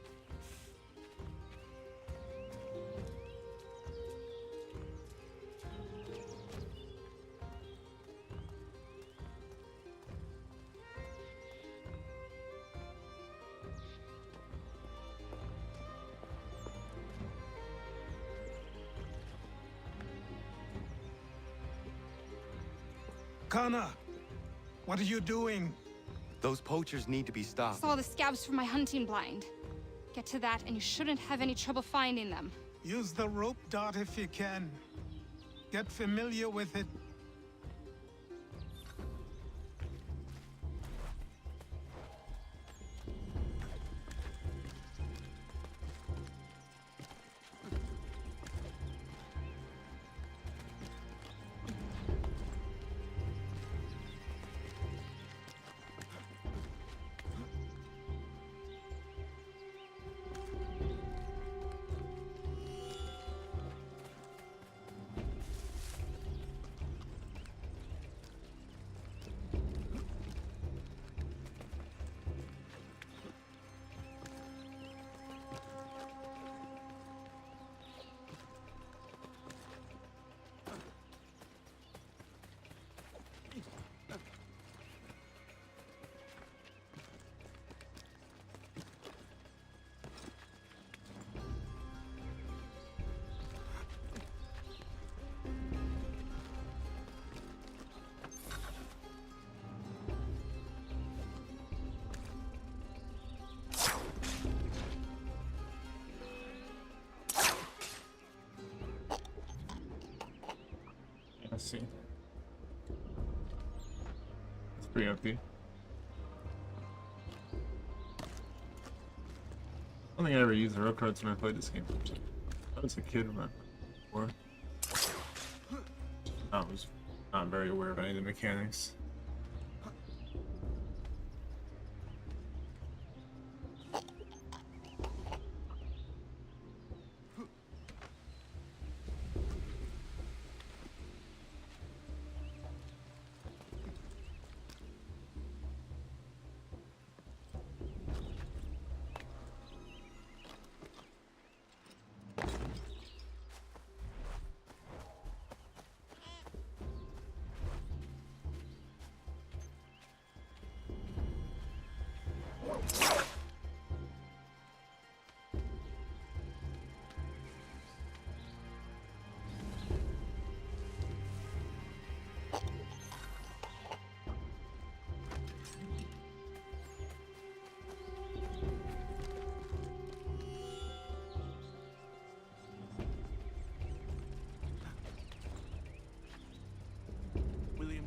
Kana, what are you doing? Those poachers need to be stopped. Saw the scabs from my hunting blind. Get to that, and you shouldn't have any trouble finding them. Use the rope dart if you can. Get familiar with it. Let's see. It's pretty empty. I don't think I ever used the rope cards when I played this game. I was a kid when I played before. I was not very aware of any of the mechanics.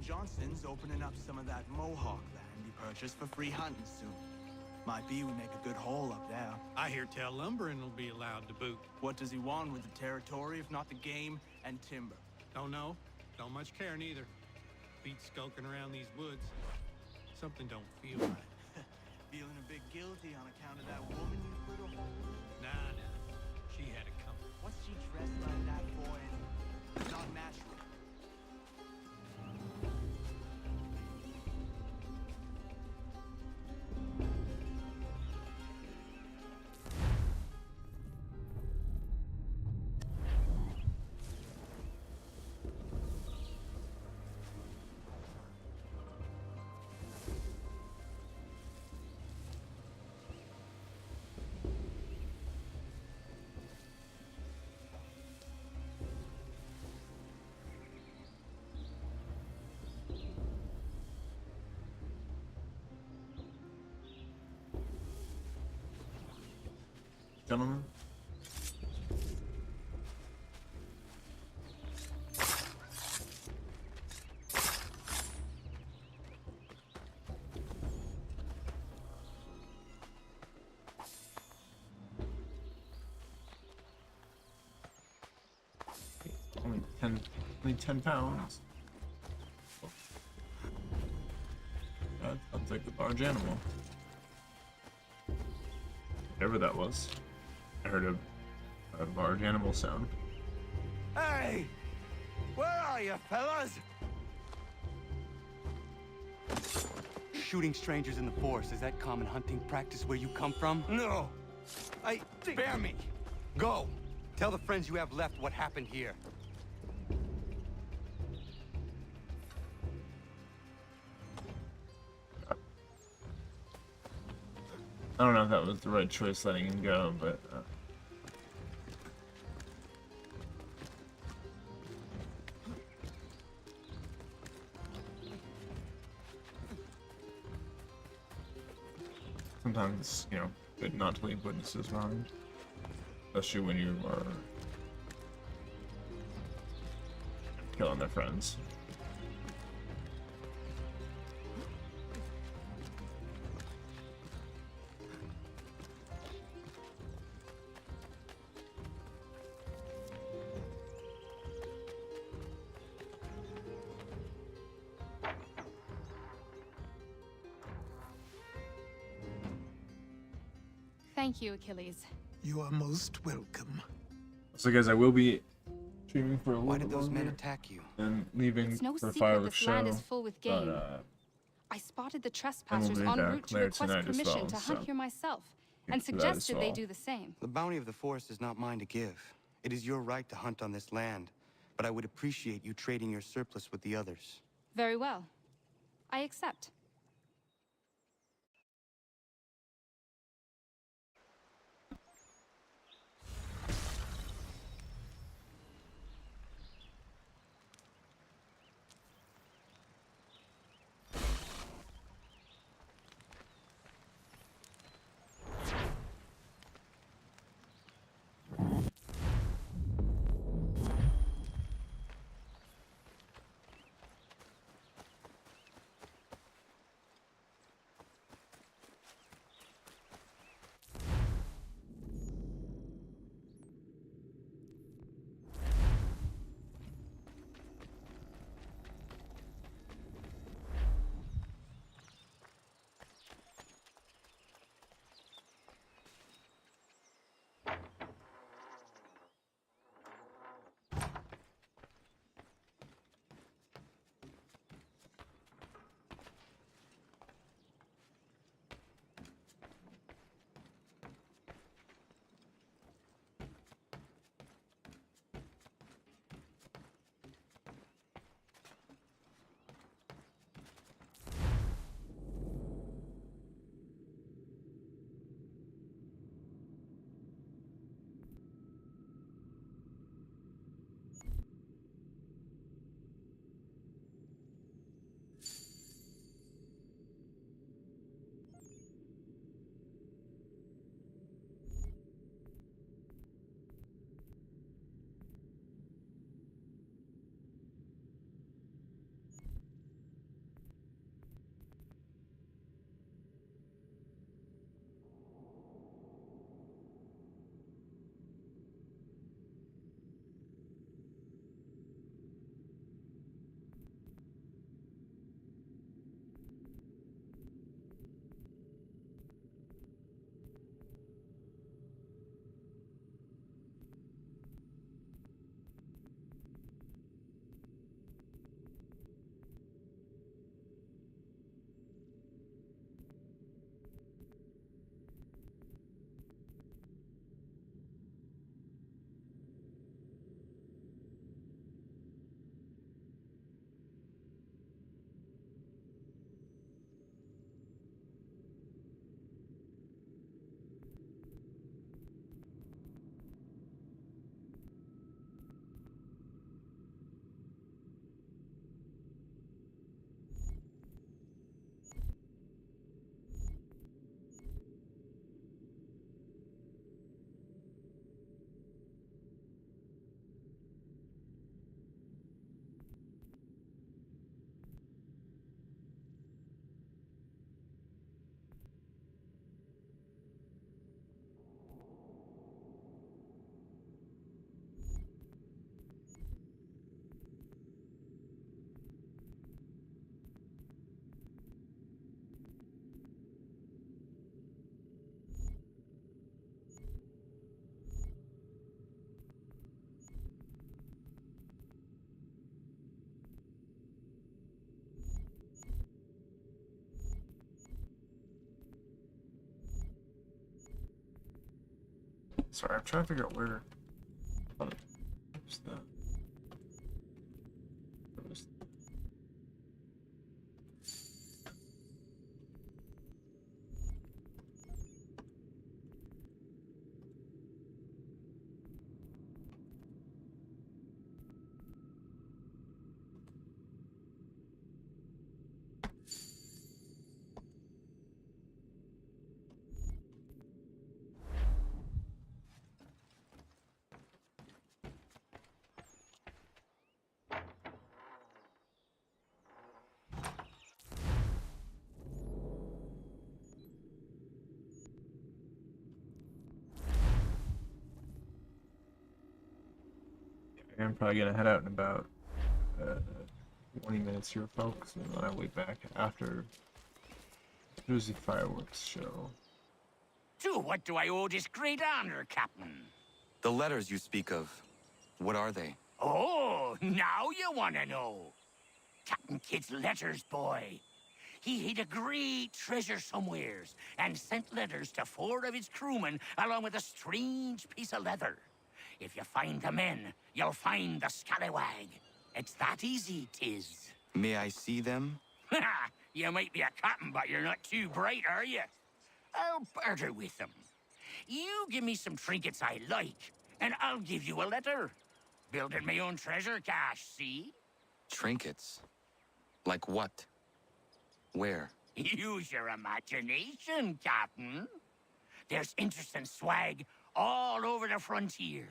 Johnson's opening up some of that Mohawk land he purchased for free hunting soon. Might be we make a good haul up there. I hear tell lumbering will be allowed to boot. What does he want with the territory if not the game and timber? Don't know. Don't much care neither. Feet skulking around these woods. Something don't feel right. Feeling a bit guilty on account of that woman you put a hole in? Nah. She had it coming. What's she dressed like that for? It's not natural. Gentlemen. Only 10 pounds. I'll take the large animal. Whatever that was. I heard a large animal sound. Hey! Where are you, fellas? Shooting strangers in the forest, is that common hunting practice where you come from? No! Spare me! Go! Tell the friends you have left what happened here. I don't know if that was the right choice letting him go, but sometimes it's, you know, good not to leave witnesses behind, especially when you are killing their friends. Thank you, Achilles. You are most welcome. So guys, I will be streaming for a little Why did those longer men attack you? and leaving It's no for secret fireworks this show. land is full with game. But, I spotted the and trespassers we'll be en back route to later request tonight as permission well, to so hunt here myself, and thanks for that as suggested they well. do the same. The bounty of the forest is not mine to give. It is your right to hunt on this land, but I would appreciate you trading your surplus with the others. Very well. I accept. Sorry, I'm trying to figure out where. Where's the? Where's the... I'm probably gonna head out in about 20 minutes here, folks, and then I'll wait back after there's the fireworks show. To what do I owe this great honor, Captain? The letters you speak of, what are they? Oh, now you want to know. Captain Kidd's letters, boy. He hid a great treasure somewheres and sent letters to 4 of his crewmen along with a strange piece of leather. If you find the men, you'll find the scallywag. It's that easy, 'tis. May I see them? You might be a captain, but you're not too bright, are you? I'll barter with them. You give me some trinkets I like, and I'll give you a letter. Building my own treasure cache, see? Trinkets? Like what? Where? Use your imagination, Captain. There's interesting swag all over the frontier.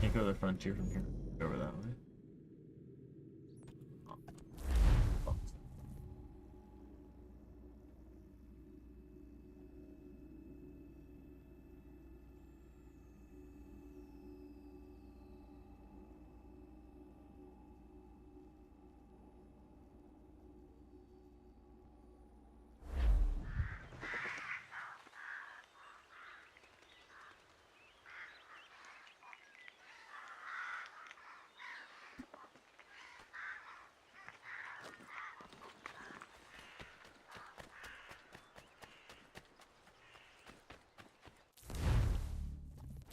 Can't go to the frontier from here. Go over that way.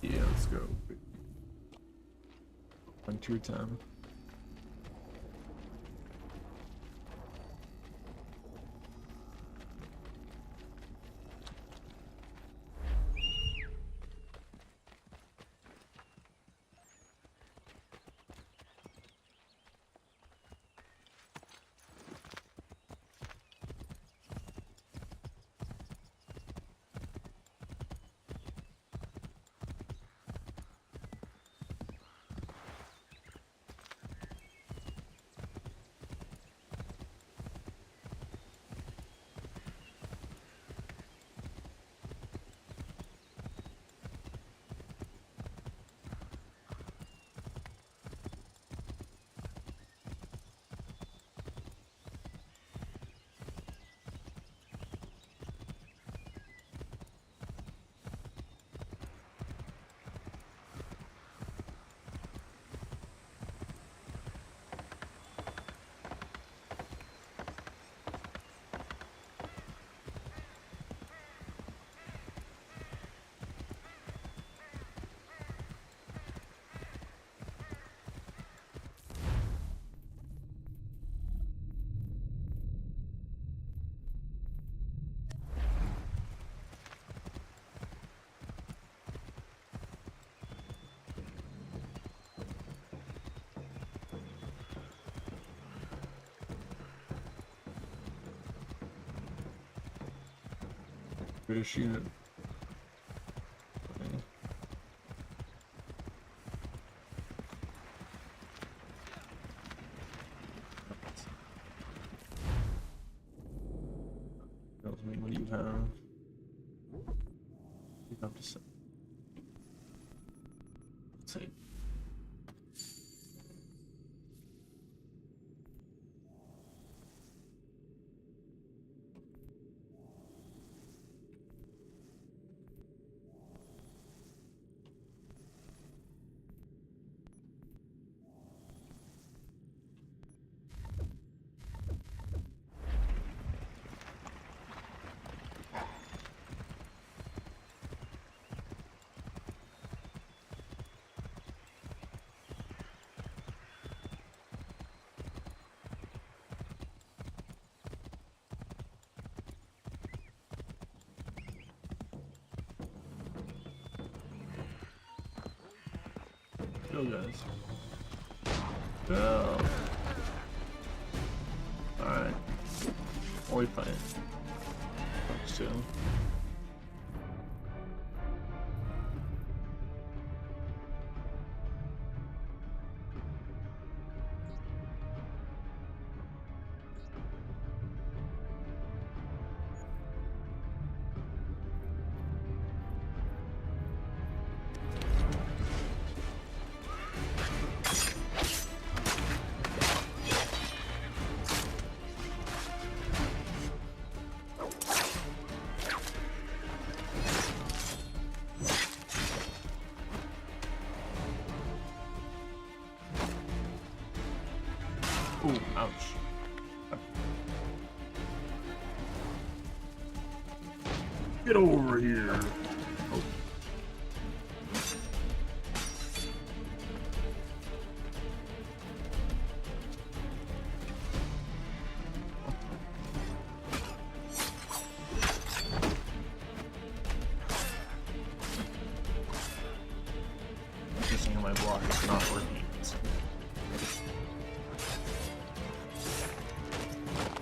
Yeah, let's go. Frontier time. British unit. Okay. Tells me what do you have? You have to say. Let's see. Go, guys. Go. Alright. What are we playing? Still. Ooh, ouch. Get over here. Oh. Interesting how my block is not working.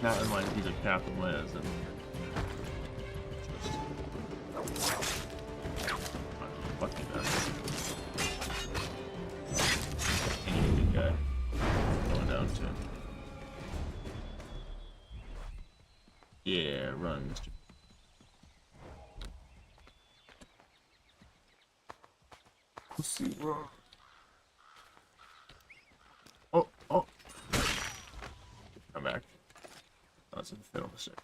Not unlike either Captain Liz and fucking good guy. Going down to. Yeah, run, Mr. Let's see, run. Oh. Come back. That's a fatal mistake.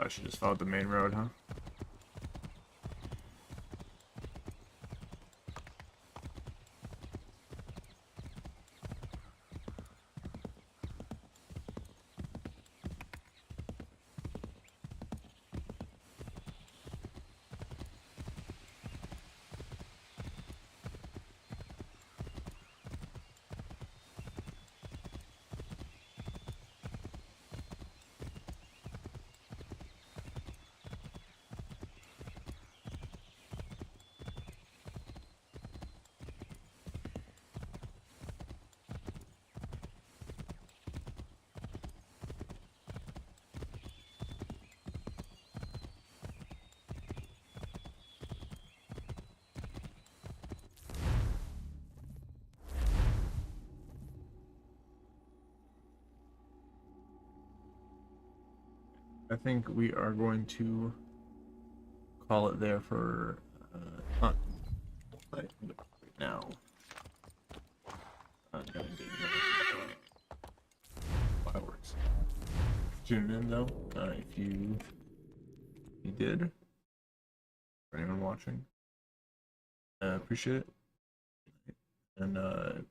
I should just follow the main road, huh? I think we are going to call it there for right now. I'm gonna get fireworks. Tune in though, if you did. For anyone watching, appreciate it. And if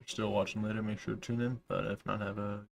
you're still watching later, make sure to tune in. But if not, have a